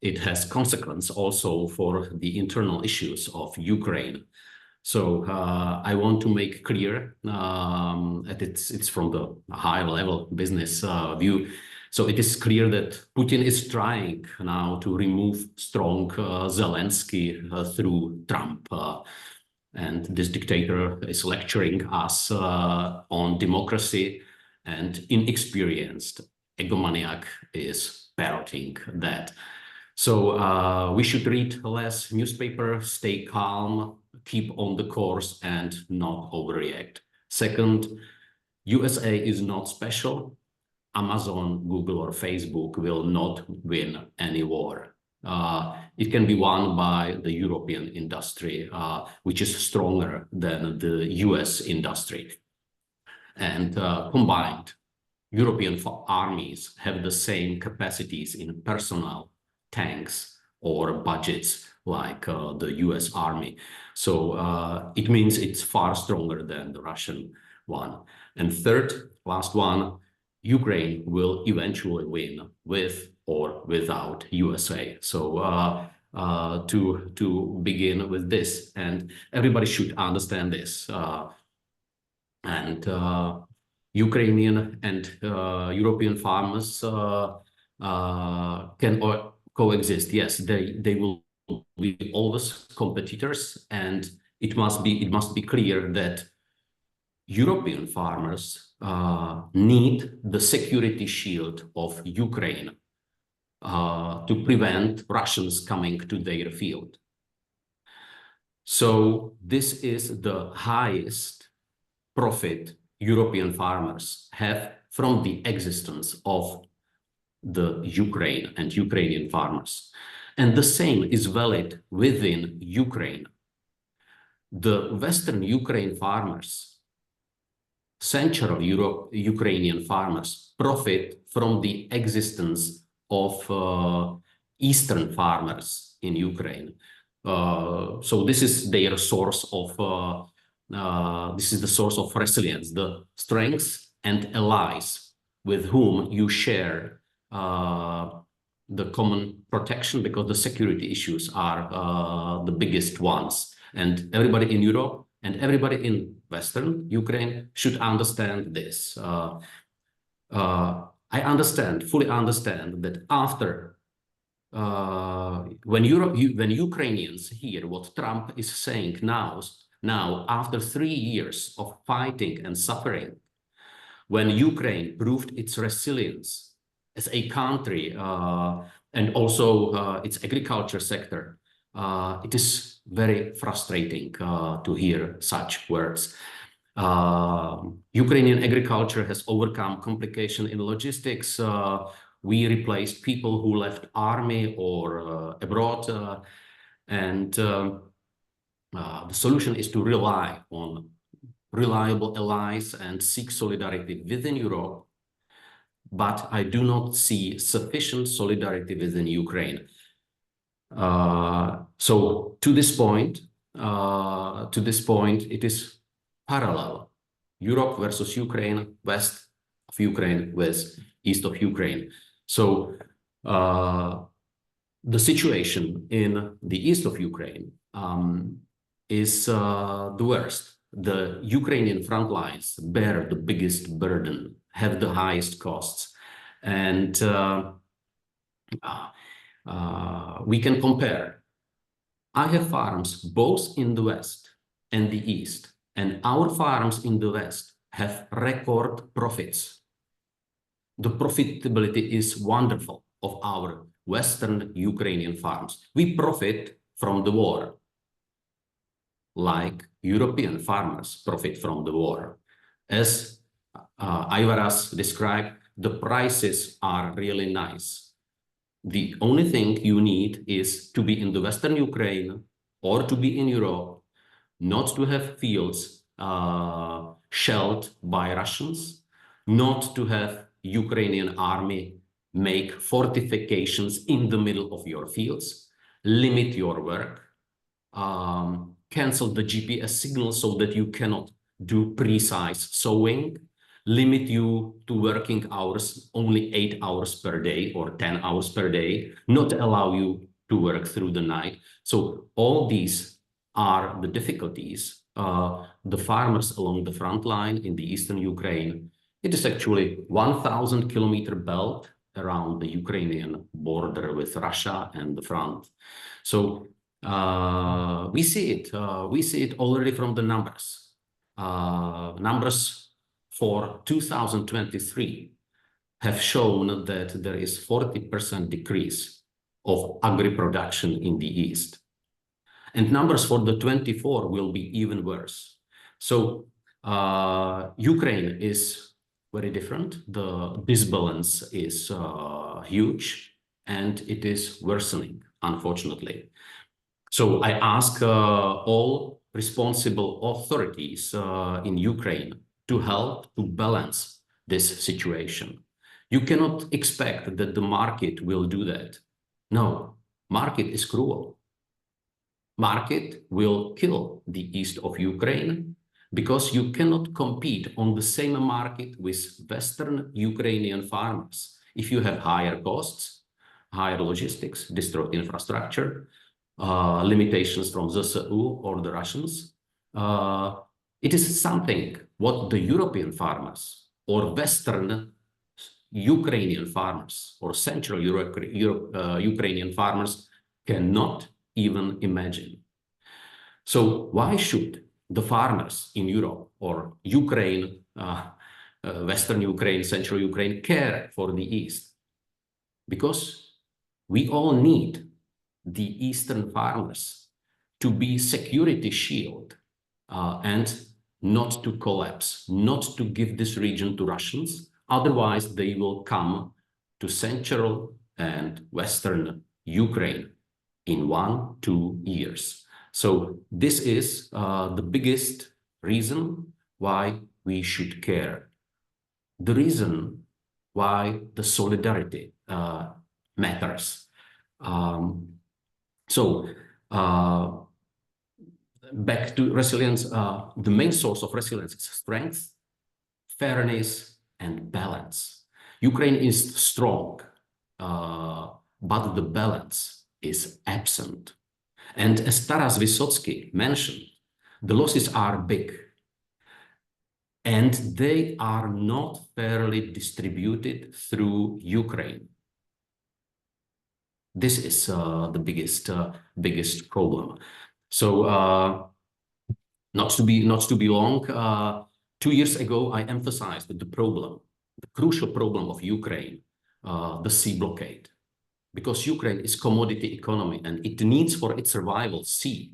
it has consequence also for the internal issues of Ukraine. So I want to make clear that it's from the high level business view. So it is clear that Putin is trying now to remove strong Zelensky through Trump. And this dictator is lecturing us on democracy, and inexperienced egomaniac is parroting that. So we should read less newspaper, stay calm, keep on the course, and not overreact. Second, USA is not special. Amazon, Google, or Facebook will not win any war. It can be won by the European industry, which is stronger than the US industry. And combined, European armies have the same capacities in personnel, tanks, or budgets like the US army. So it means it's far stronger than the Russian one. And third, last one, Ukraine will eventually win with or without USA. So to begin with this, and everybody should understand this. Ukrainian and European farmers can coexist. Yes, they will be always competitors, and it must be clear that European farmers need the security shield of Ukraine to prevent Russians coming to their field. So this is the highest profit European farmers have from the existence of the Ukraine and Ukrainian farmers. And the same is valid within Ukraine. The Western Ukraine farmers, Central Ukrainian farmers, profit from the existence of Eastern farmers in Ukraine. So this is their source of, this is the source of resilience, the strengths and allies with whom you share the common protection, because the security issues are the biggest ones And everybody in Europe and everybody in Western Ukraine should understand this. I fully understand that after when Ukrainians hear what Trump is saying now after 3 years of fighting and suffering, when Ukraine proved its resilience as a country and also its agriculture sector, it is very frustrating to hear such words. Ukrainian agriculture has overcome complication in logistics. We replaced people who left army or abroad, and the solution is to rely on reliable allies and seek solidarity within Europe. But I do not see sufficient solidarity within Ukraine. So to this point, it is parallel. Europe versus Ukraine, west of Ukraine with east of Ukraine. So the situation in the east of Ukraine is the worst. The Ukrainian front lines bear the biggest burden, have the highest costs. And we can compare. I have farms both in the west and the east, and our farms in the west have record profits. The profitability is wonderful of our Western Ukrainian farms. We profit from the war, like European farmers profit from the war. As Ivaras described, the prices are really nice. The only thing you need is to be in the Western Ukraine or to be in Europe, not to have fields shelled by Russians, not to have Ukrainian army make fortifications in the middle of your fields, limit your work, cancel the GPS signal so that you cannot do precise sowing, limit you to working hours only 8 hours per day or 10 hours per day, not allow you to work through the night. So all these are the difficulties. The farmers along the front line in the eastern Ukraine, it is actually 1,000-kilometer belt around the Ukrainian border with Russia and the front. So we see it already from the numbers. Numbers for 2023 have shown that there is 40% decrease of agri-production in the east. And numbers for the 24 will be even worse. So Ukraine is very different. The disbalance is huge and it is worsening, unfortunately. So I ask all responsible authorities in Ukraine to help to balance this situation. You cannot expect that the market will do that. No, market is cruel. Market will kill the east of Ukraine because you cannot compete on the same market with Western Ukrainian farmers. If you have higher costs, higher logistics, destroyed infrastructure, limitations from ZSU or the Russians, it is something what the European farmers or Western Ukrainian farmers or Central Ukrainian farmers cannot even imagine. So why should the farmers in Europe or Ukraine, Western Ukraine, Central Ukraine care for the East? Because we all need the Eastern farmers to be security shield and not to collapse, not to give this region to Russians. Otherwise, they will come to Central and Western Ukraine in 1-2 years. So this is the biggest reason why we should care. The reason why the solidarity matters. Back to resilience, the main source of resilience is strength, fairness, and balance. Ukraine is strong, but the balance is absent. And as Taras Vysotsky mentioned, the losses are big and they are not fairly distributed through Ukraine. This is the biggest problem. So not to be long, 2 years ago, I emphasized that the crucial problem of Ukraine, the sea blockade, because Ukraine is commodity economy and it needs for its survival sea,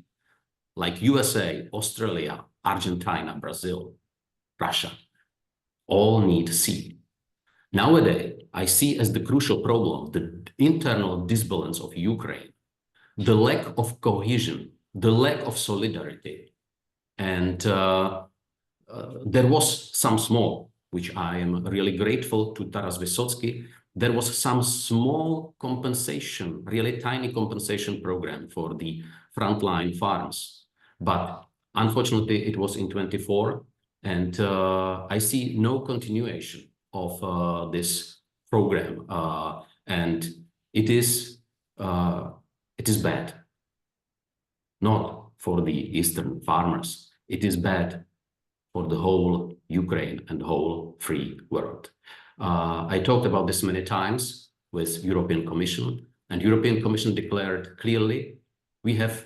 like USA, Australia, Argentina, Brazil, Russia, all need sea. Nowadays, I see as the crucial problem the internal disbalance of Ukraine, the lack of cohesion, the lack of solidarity. And there was some small, which I am really grateful to Taras Vysotsky, there was some small compensation, really tiny compensation program for the frontline farms. But unfortunately, it was in 24, and I see no continuation of this program, and it is bad, not for the Eastern farmers. It is bad for the whole Ukraine and the whole free world. I talked about this many times with European Commission, and European Commission declared clearly, we have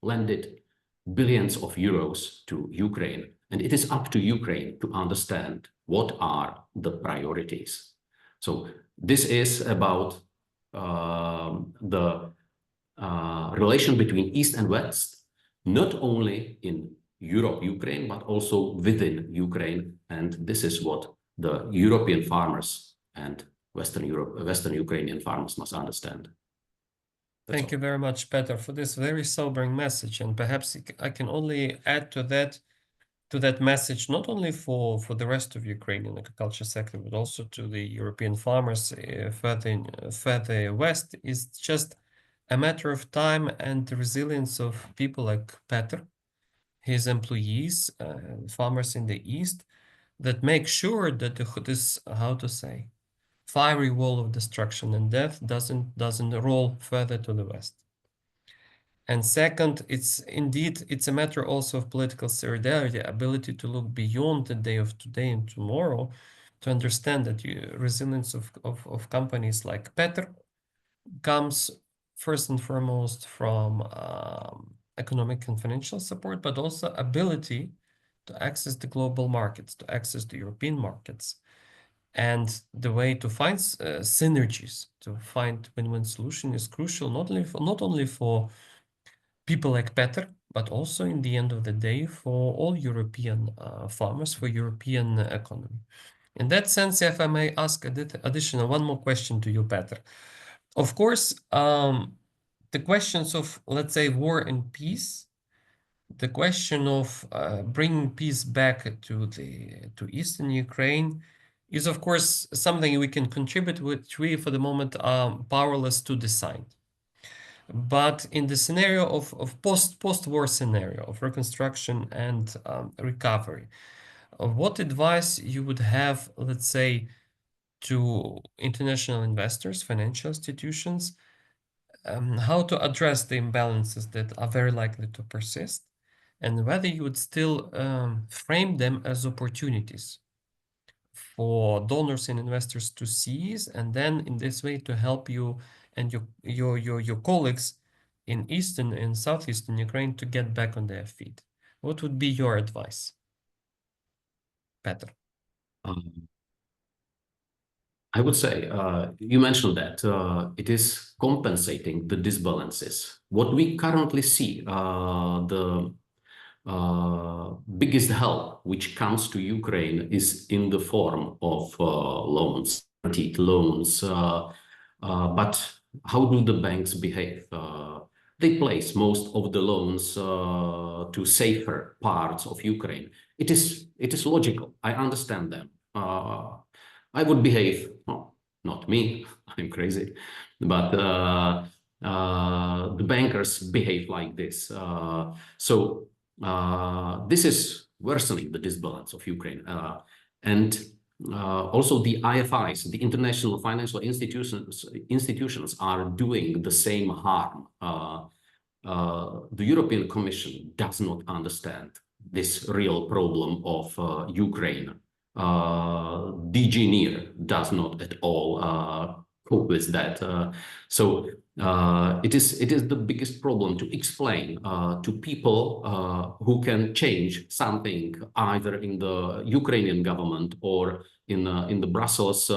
lended billions of euros to Ukraine, and it is up to Ukraine to understand what are the priorities. So this is about the relation between East and West, not only in Europe, Ukraine, but also within Ukraine. And this is what the European farmers and Western Ukrainian farmers must understand. Thank you very much, Peter, for this very sobering message. And perhaps I can only add to that message, not only for the rest of Ukrainian agriculture sector, but also to the European farmers further west, is just a matter of time and the resilience of people like Peter, his employees, farmers in the east, that make sure that this, how to say, fiery wall of destruction and death doesn't roll further to the west. And second, it's a matter also of political solidarity, ability to look beyond the day of today and tomorrow, to understand that resilience of companies like Petr comes first and foremost from economic and financial support, but also ability to access the global markets, to access the European markets. And the way to find synergies, to find win-win solution is crucial, not only for people like Petr, but also in the end of the day for all European farmers, for European economy. In that sense, if I may ask additional one more question to you, Petr. Of course, the questions of, let's say, war and peace, the question of bringing peace back to Eastern Ukraine is, of course, something we can contribute, which we, for the moment, are powerless to decide. But in the scenario of post-war scenario of reconstruction and recovery, what advice you would have, let's say, to international investors, financial institutions, how to address the imbalances that are very likely to persist, and whether you would still frame them as opportunities for donors and investors to seize, and then in this way to help you and your colleagues in Eastern and Southeastern Ukraine to get back on their feet. What would be your advice, Petr? I would say, you mentioned that it is compensating the disbalances. What we currently see, the biggest help which comes to Ukraine is in the form of loans, guaranteed loans. But how do the banks behave? They place most of the loans to safer parts of Ukraine. It is logical. I understand them. I would behave, well, not me, I'm crazy, but the bankers behave like this. This is worsening the disbalance of Ukraine. And also the IFIs, the international financial institutions are doing the same harm. The European Commission does not understand this real problem of Ukraine. DG NIR does not at all cope with that. So it is the biggest problem to explain to people who can change something either in the Ukrainian government or in the Brussels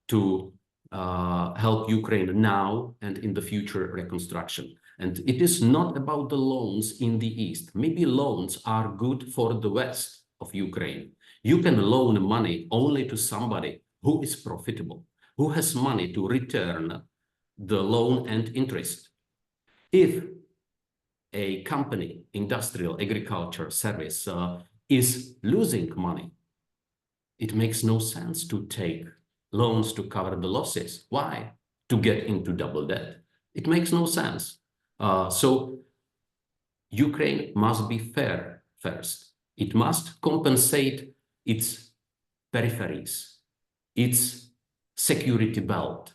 to help Ukraine now and in the future reconstruction. And it is not about the loans in the East. Maybe loans are good for the West of Ukraine. You can loan money only to somebody who is profitable, who has money to return the loan and interest. If a company, industrial, agriculture, service is losing money, it makes no sense to take loans to cover the losses. Why? To get into double debt. It makes no sense. So Ukraine must be fair first. It must compensate its peripheries, its security belt,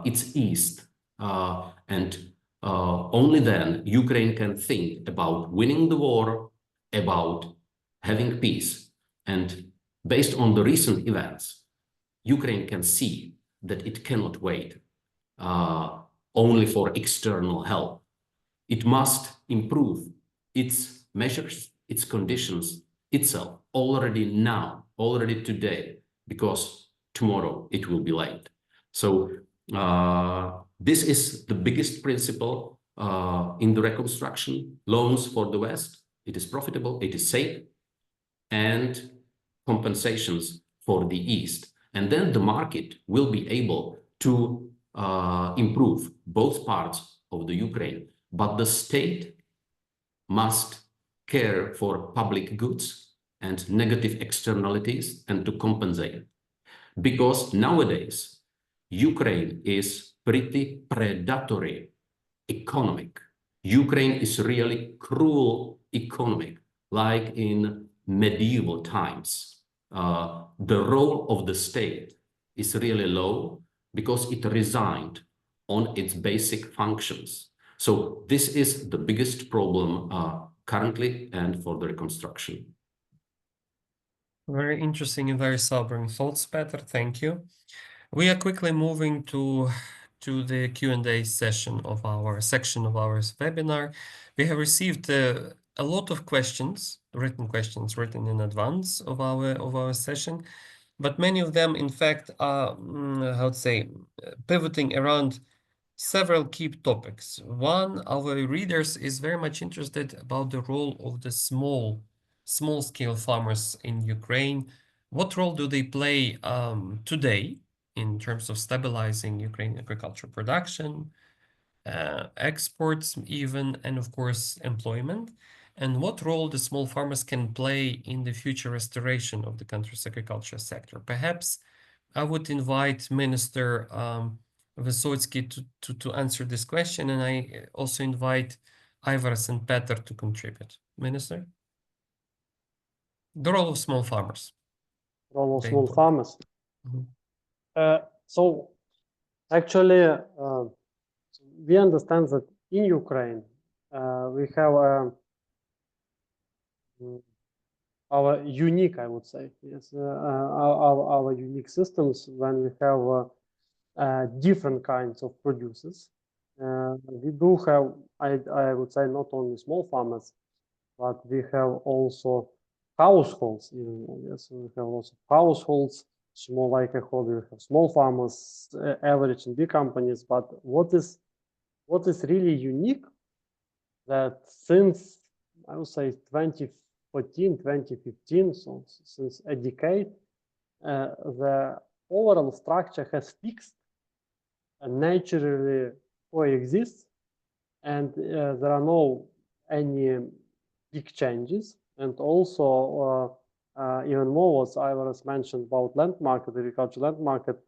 its east, and only then Ukraine can think about winning the war, about having peace. And based on the recent events, Ukraine can see that it cannot wait only for external help. It must improve its measures, its conditions itself already now, already today, because tomorrow it will be late. So this is the biggest principle in the reconstruction. Loans for the West, it is profitable, it is safe, and compensations for the East. And then the market will be able to improve both parts of the Ukraine. But the state must care for public goods and negative externalities and to compensate. Because nowadays, Ukraine is pretty predatory economic. Ukraine is really cruel economic, like in medieval times. The role of the state is really low because it resigned on its basic functions. So this is the biggest problem currently and for the reconstruction. Very interesting and very sobering thoughts, Petr. Thank you. We are quickly moving to the Q&A section of our webinar. We have received a lot of questions written in advance of our session, but many of them, in fact, are pivoting around several key topics. One, our readers is very much interested about the role of the small-scale farmers in Ukraine. What role do they play today in terms of stabilizing Ukrainian agricultural production, exports even, and of course, employment? And what role the small farmers can play in the future restoration of the country's agriculture sector? Perhaps I would invite Minister Vysotsky to answer this question, and I also invite Aivaras and Petr to contribute. Minister? The role of small farmers. Role of Very small important. farmers. Mhm. So actually, we understand that in Ukraine, we have our unique, I would say, yes, our unique systems when we have different kinds of producers. We do have, I would say, not only small farmers, but we have also households. Even, yes, we have also households, small likelihood we have small farmers, average and big companies. But what is really unique that since I would say 2014, 2015, so since a decade, the overall structure has fixed and naturally coexists, and there are no any big changes. And also, even more, as Aivaras mentioned about land market, agricultural land market,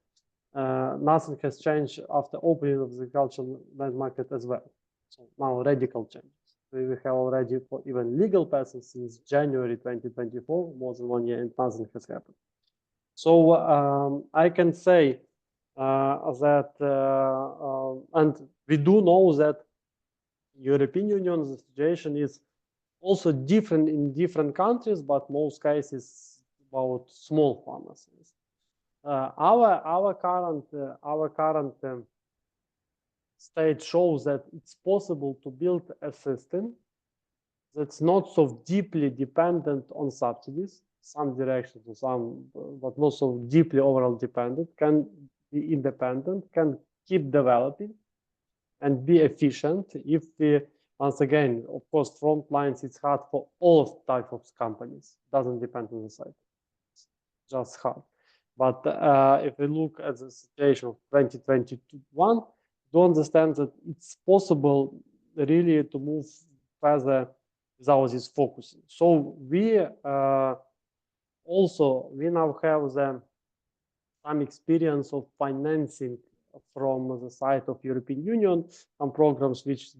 nothing has changed after opening of the agricultural land market as well. So now radical changes. We have already for even legal persons since January 2024, more than 1 year, and nothing has happened. So I can say that, and we do know that European Union, the situation is also different in different countries, but most cases about small farmers. Our current state shows that it's possible to build a system that's not so deeply dependent on subsidies, some directions or some, but not so deeply overall dependent, can be independent, can keep developing and be efficient. If we, once again, of course, front lines, it's hard for all types of companies, doesn't depend on the site, it's just hard. But if we look at the situation of 2021, do understand that it's possible really to move further without this focusing. So we also, we now have some experience of financing from the side of European Union, some programs which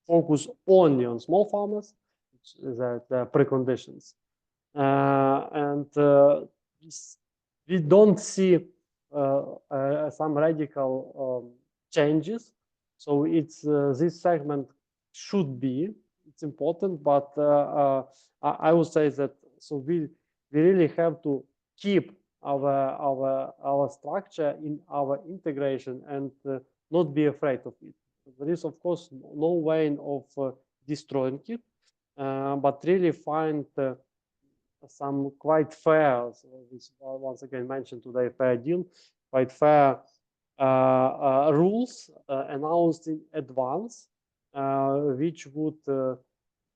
focus only on small farmers, which is the preconditions. And we don't see some radical changes. So it's this segment should be, it's important, but I would say that, so we really have to keep our structure in our integration and not be afraid of it. There is, of course, no way of destroying it, but really find some quite fair, once again mentioned today, fair deal, quite fair rules announced in advance, which would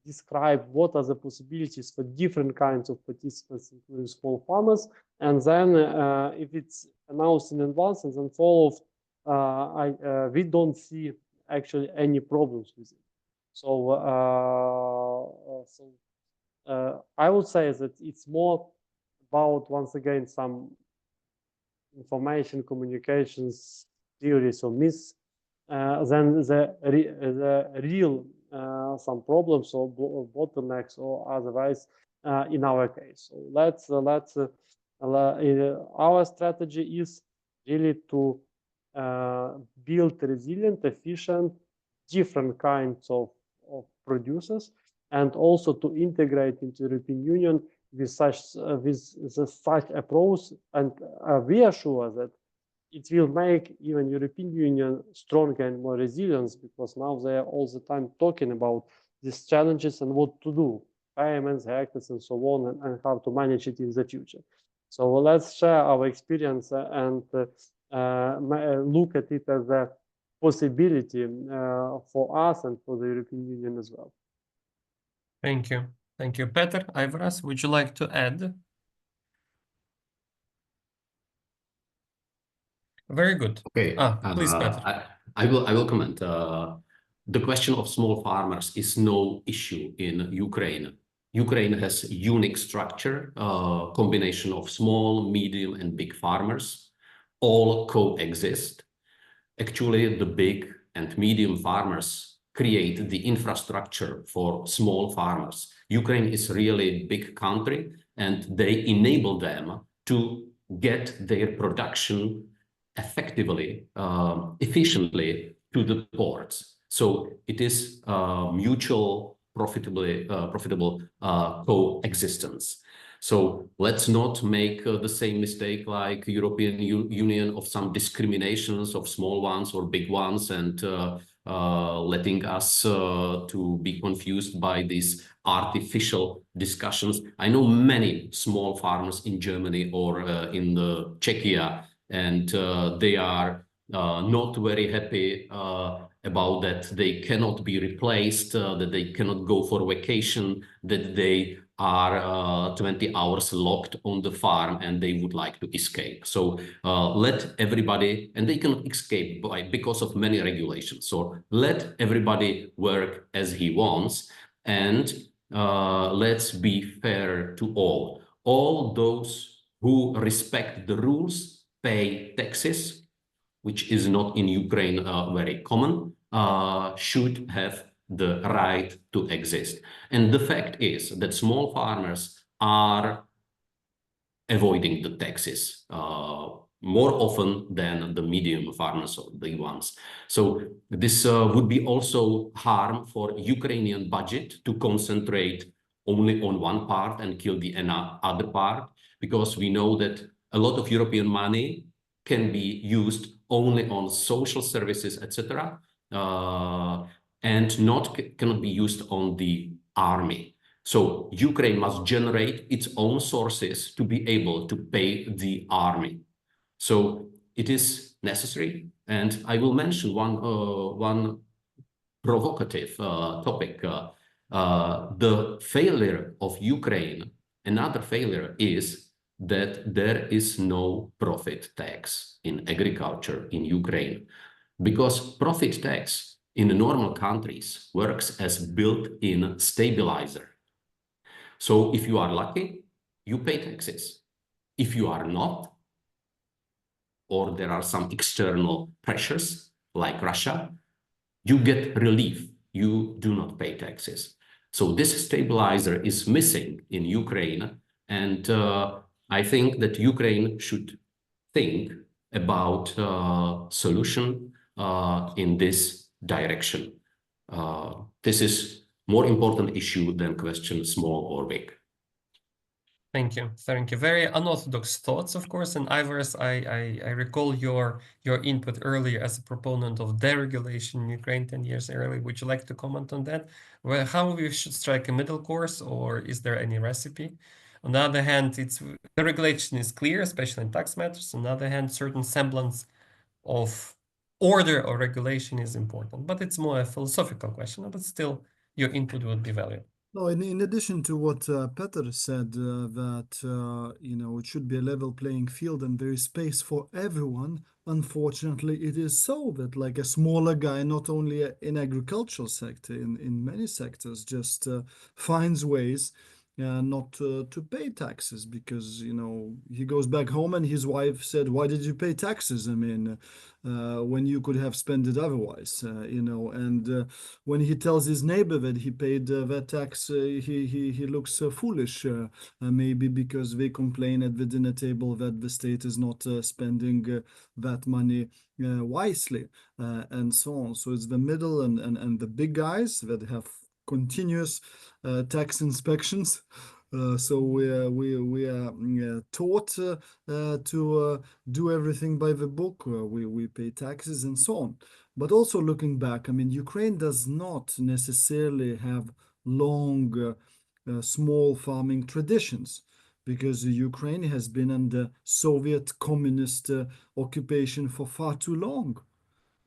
describe what are the possibilities for different kinds of participants, including small farmers. And then if it's announced in advance and then followed, we don't see actually any problems with it. So, I would say that it's more about, once again, some information communications theories or myths than the real some problems or bottlenecks or otherwise in our case. So our strategy is really to build resilient, efficient, different kinds of producers, and also to integrate into European Union with such approach. And we are sure that it will make even European Union stronger and more resilient, because now they are all the time talking about these challenges and what to do, payments, hectares, and so on, and how to manage it in the future. So let's share our experience and look at it as a possibility for us and for the European Union as well. Thank you. Thank you. Peter, Aivaras, would you like to add? Very good. Okay. Please, Peter. I will comment. The question of small farmers is no issue in Ukraine. Ukraine has a unique structure, combination of small, medium, and big farmers, all coexist. Actually, the big and medium farmers create the infrastructure for small farmers. Ukraine is really a big country, and they enable them to get their production effectively, efficiently to the ports. So it is mutual profitable coexistence. So let's not make the same mistake like European Union of some discriminations of small ones or big ones, and letting us to be confused by these artificial discussions. I know many small farmers in Germany or in Czechia, and they are not very happy about that they cannot be replaced, that they cannot go for vacation, that they are 20 hours locked on the farm and they would like to escape. So let everybody, and they cannot escape because of many regulations. So let everybody work as he wants, and let's be fair to all. All those who respect the rules pay taxes, which is not in Ukraine very common, should have the right to exist. And the fact is that small farmers are avoiding the taxes more often than the medium farmers or the ones. So this would be also harm for Ukrainian budget to concentrate only on one part and kill the other part, because we know that a lot of European money can be used only on social services, etc., and cannot be used on the army. So Ukraine must generate its own sources to be able to pay the army. So it is necessary. And I will mention one provocative topic. The failure of Ukraine, another failure is that there is no profit tax in agriculture in Ukraine, because profit tax in normal countries works as built-in stabilizer. So if you are lucky, you pay taxes. If you are not, or there are some external pressures like Russia, you get relief. You do not pay taxes. So this stabilizer is missing in Ukraine. And I think that Ukraine should think about solution in this direction. This is more important issue than question small or big. Thank you. Thank you. Very unorthodox thoughts, of course. And Ivars, I recall your input earlier as a proponent of deregulation in Ukraine 10 years earlier. Would you like to comment on that? Well, how we should strike a middle course, or is there any recipe? On the other hand, the regulation is clear, especially in tax matters. On the other hand, certain semblance of order or regulation is important, but it's more a philosophical question. But still, your input would be valuable. No, in addition to what Peter said, that it should be a level playing field and there is space for everyone. Unfortunately, it is so that like a smaller guy, not only in agricultural sector, in many sectors, just finds ways not to pay taxes because he goes back home and his wife said, "Why did you pay taxes? I mean, when you could have spent it otherwise." And when he tells his neighbor that he paid that tax, he looks foolish, maybe because they complain at the dinner table that the state is not spending that money wisely, and so on. So it's the middle and the big guys that have continuous tax inspections. So we are taught to do everything by the book. We pay taxes and so on. But also looking back, I mean, Ukraine does not necessarily have long, small farming traditions, because Ukraine has been under Soviet communist occupation for far too long.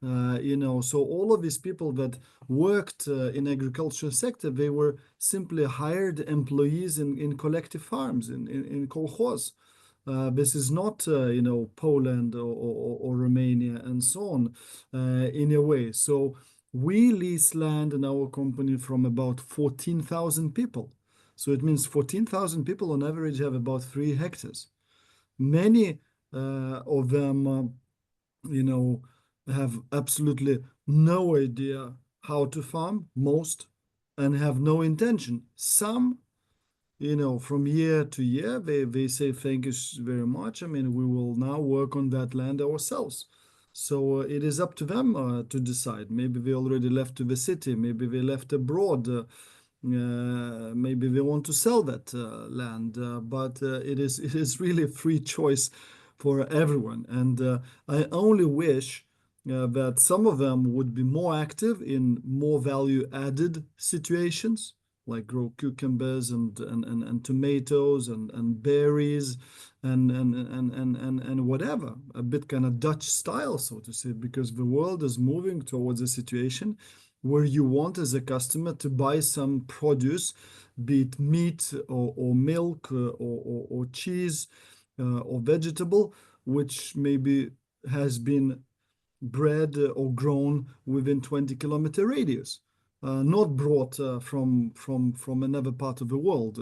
So all of these people that worked in agricultural sector, they were simply hired employees in collective farms, in kolkhoz. This is not, Poland or Romania and so on, in a way. So we lease land in our company from about 14,000 people. So it means 14,000 people on average have about 3 hectares. Many of them, have absolutely no idea how to farm, most, and have no intention. Some, from year to year, they say, "Thank you very much. I mean, we will now work on that land ourselves." So it is up to them to decide. Maybe they already left to the city. Maybe they left abroad. Maybe they want to sell that land. But it is really a free choice for everyone. And I only wish that some of them would be more active in more value-added situations, like grow cucumbers and tomatoes and berries and whatever, a bit kind of Dutch style, so to say, because the world is moving towards a situation where you want as a customer to buy some produce, be it meat or milk or cheese or vegetable, which maybe has been bred or grown within 20-kilometer radius, not brought from another part of the world,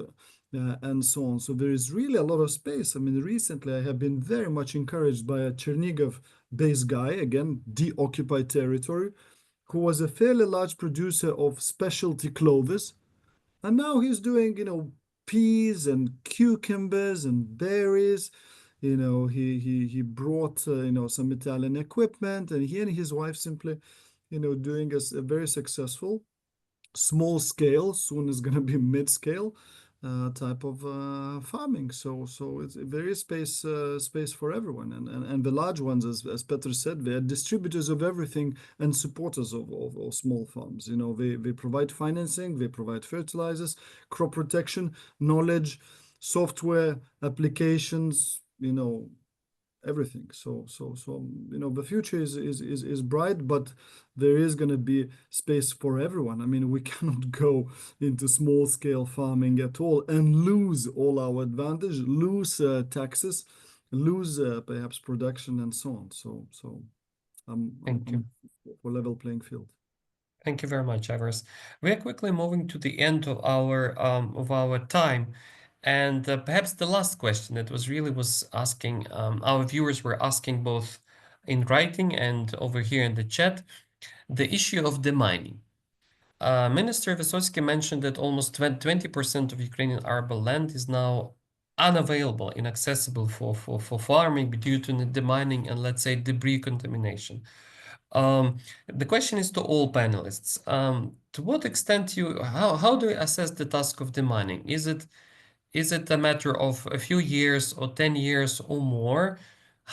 and so on. So there is really a lot of space. I mean, recently I have been very much encouraged by a Chernihiv-based guy, again, deoccupied territory, who was a fairly large producer of specialty clothes. And now he's doing, peas and cucumbers and berries. You know, he brought you know, some Italian equipment, and he and his wife simply, you know, doing a very successful small scale, soon is going to be mid scale type of farming. So there is space for everyone, and the large ones, as Petr said, they are distributors of everything and supporters of small farms. You know, they provide financing, they provide fertilizers, crop protection, knowledge, software, applications, you know, everything. So you know, the future is bright, but there is going to be space for everyone. I mean, we cannot go into small scale farming at all and lose all our advantage, lose taxes, lose perhaps production and so on. So Thank you. I'm for level playing field. Thank you very much, Ivers. We are quickly moving to the end of our time, and perhaps the last question that was asking, our viewers were asking both in writing and over here in the chat, the issue of demining. Minister Vysotsky mentioned that almost 20% of Ukrainian arable land is now unavailable, inaccessible for farming due to the demining and, let's say, debris contamination. The question is to all panelists. To what extent how do you assess the task of demining? Is it a matter of a few years or 10 years or more?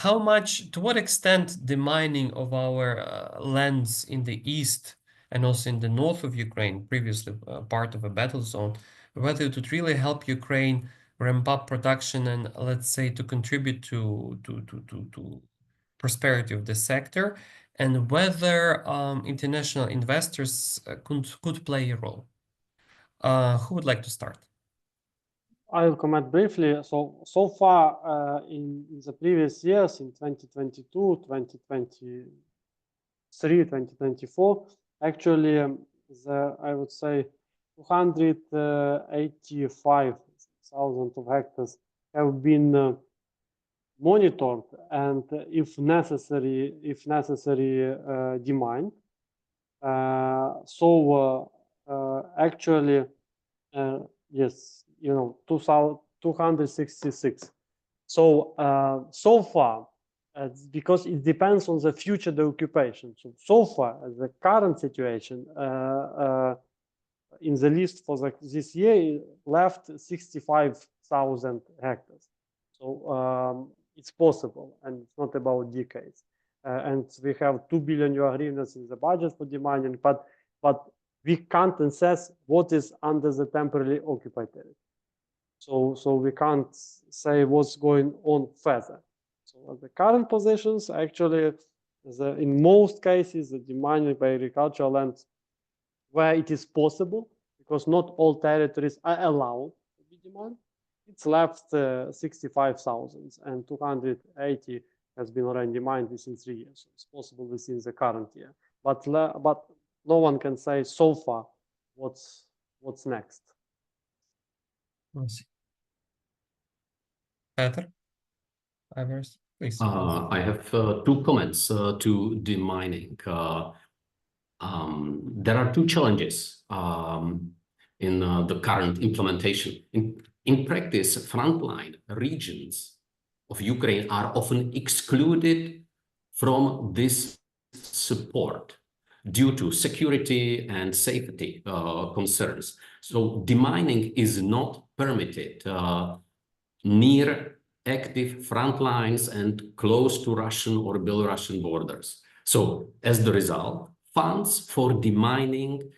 To what extent the mining of our lands in the east and also in the north of Ukraine, previously part of a battle zone, whether it would really help Ukraine ramp up production and, let's say, to contribute to prosperity of the sector, and whether international investors could play a role. Who would like to start? I'll comment briefly. So far in the previous years, in 2022, 2023, 2024, actually, I would say 285,000 of hectares have been monitored and, if necessary, demined. Actually, yes, you know, 266. So far, because it depends on the future the occupation. So far, the current situation in the list for this year left 65,000 hectares. So it's possible, and it's not about decades. And we have 2 billion euro hryvnias in the budget for demining, but we can't assess what is under the temporarily occupied territory. So we can't say what's going on further. So the current positions, actually, in most cases, the demining by agricultural land, where it is possible, because not all territories are allowed to be demined, it's left 65,000, and 280 has been already demined within 3 years. So it's possible within the current year, but no one can say so far what's next. Petr, Ivers, please. I have 2 comments to demining. There are 2 challenges in the current implementation. In practice, frontline regions of Ukraine are often excluded from this support due to security and safety concerns. So demining is not permitted near active front lines and close to Russian or Belarusian borders. So as the result, funds for demining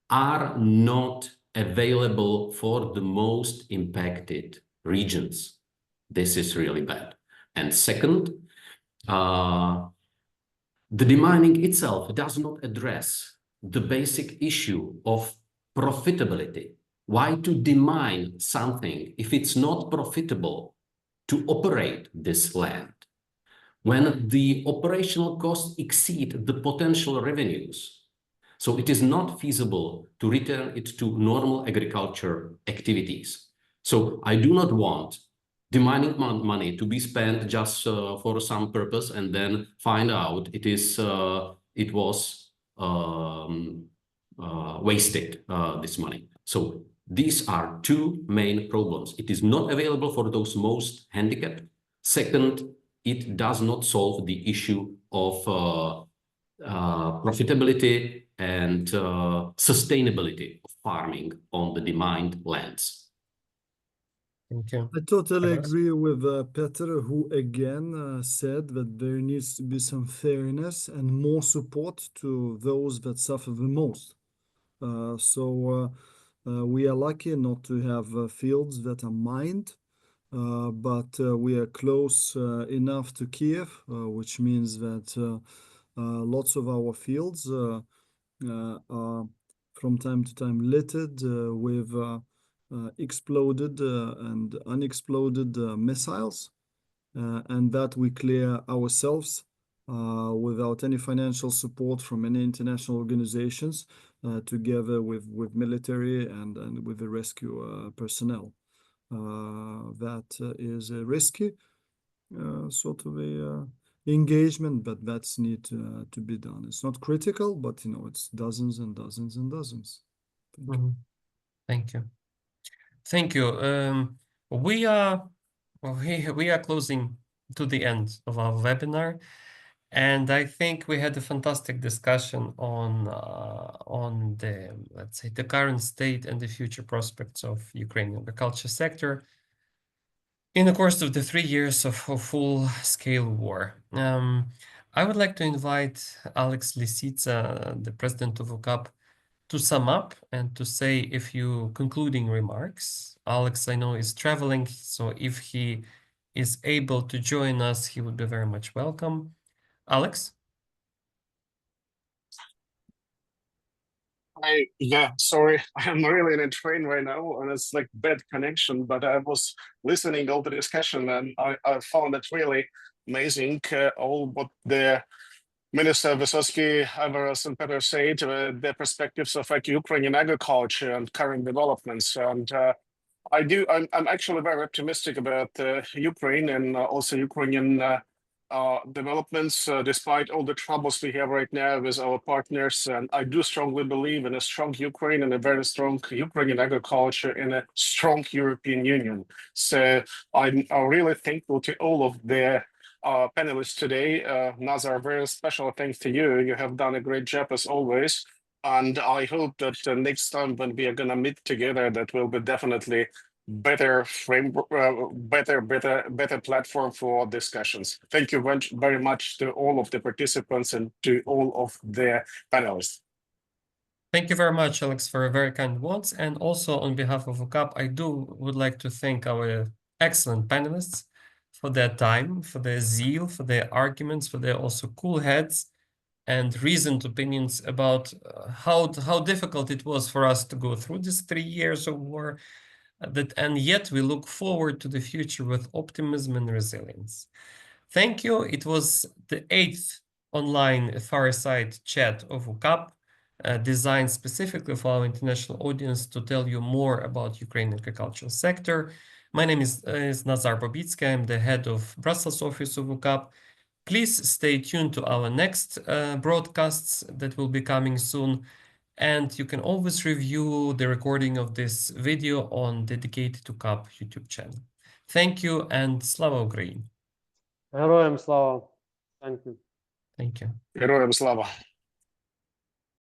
are not available for the most impacted regions. This is really bad. And second, the demining itself does not address the basic issue of profitability. Why to demine something if it's not profitable to operate this land? When the operational costs exceed the potential revenues, so it is not feasible to return it to normal agriculture activities. So I do not want demining money to be spent just for some purpose and then find out it was wasted, this money. So These are two main problems. It is not available for those most handicapped. Second, it does not solve the issue of profitability and sustainability of farming on the demined lands. Thank you. I totally Others? agree with Peter, who again said that there needs to be some fairness and more support to those that suffer the most. We are lucky not to have fields that are mined, but we are close enough to Kiev, which means that lots of our fields are from time to time littered with exploded and unexploded missiles, and that we clear ourselves without any financial support from any international organizations, together with military and with the rescue personnel. That is a risky sort of a engagement, but that's need to be done. It's not critical, but you know, it's dozens and dozens and dozens. Thank you. Thank you. We are closing to the end of our webinar, and I think we had a fantastic discussion on the, let's say, the current state and the future prospects of Ukrainian agriculture sector in the course of the 3 years of full-scale war. I would like to invite Alex Lisitsa, the president of UCAB, to sum up and to say a few concluding remarks. Alex, I know, is traveling, so if he is able to join us, he would be very much welcome. Alex? Sorry, I'm really in a train right now, and it's like bad connection. But I was listening all the discussion, and I found it really amazing. All what the Minister Vysotsky, Ivaras, and Peter said, the perspectives of like Ukrainian agriculture and current developments. And I'm actually very optimistic about Ukraine and also Ukrainian developments, despite all the troubles we have right now with our partners. And I do strongly believe in a strong Ukraine and a very strong Ukrainian agriculture in a strong European Union. So I'm really thankful to all of the panelists today. Nazar, very special thanks to you. You have done a great job as always. And I hope that next time when we are going to meet together, that will be definitely better framework, better platform for discussions. Thank you very much to all of the participants and to all of the panelists. Thank you very much, Alex, for a very kind words. And also on behalf of UCAB, I would like to thank our excellent panelists for their time, for their zeal, for their arguments, for their also cool heads and reasoned opinions about how difficult it was for us to go through these 3 years of war, and yet we look forward to the future with optimism and resilience. Thank you. It was the 8th online fireside chat of UCAB, designed specifically for our international audience to tell you more about Ukrainian agricultural sector. My name is Nazar Bobitsky. I'm the head of Brussels office of UCAB. Please stay tuned to our next broadcasts that will be coming soon. And you can always review the recording of this video on dedicated to UCAB YouTube channel. Thank you, and Slava Ukraini. Героям слава. Thank you. Thank you. Героям слава.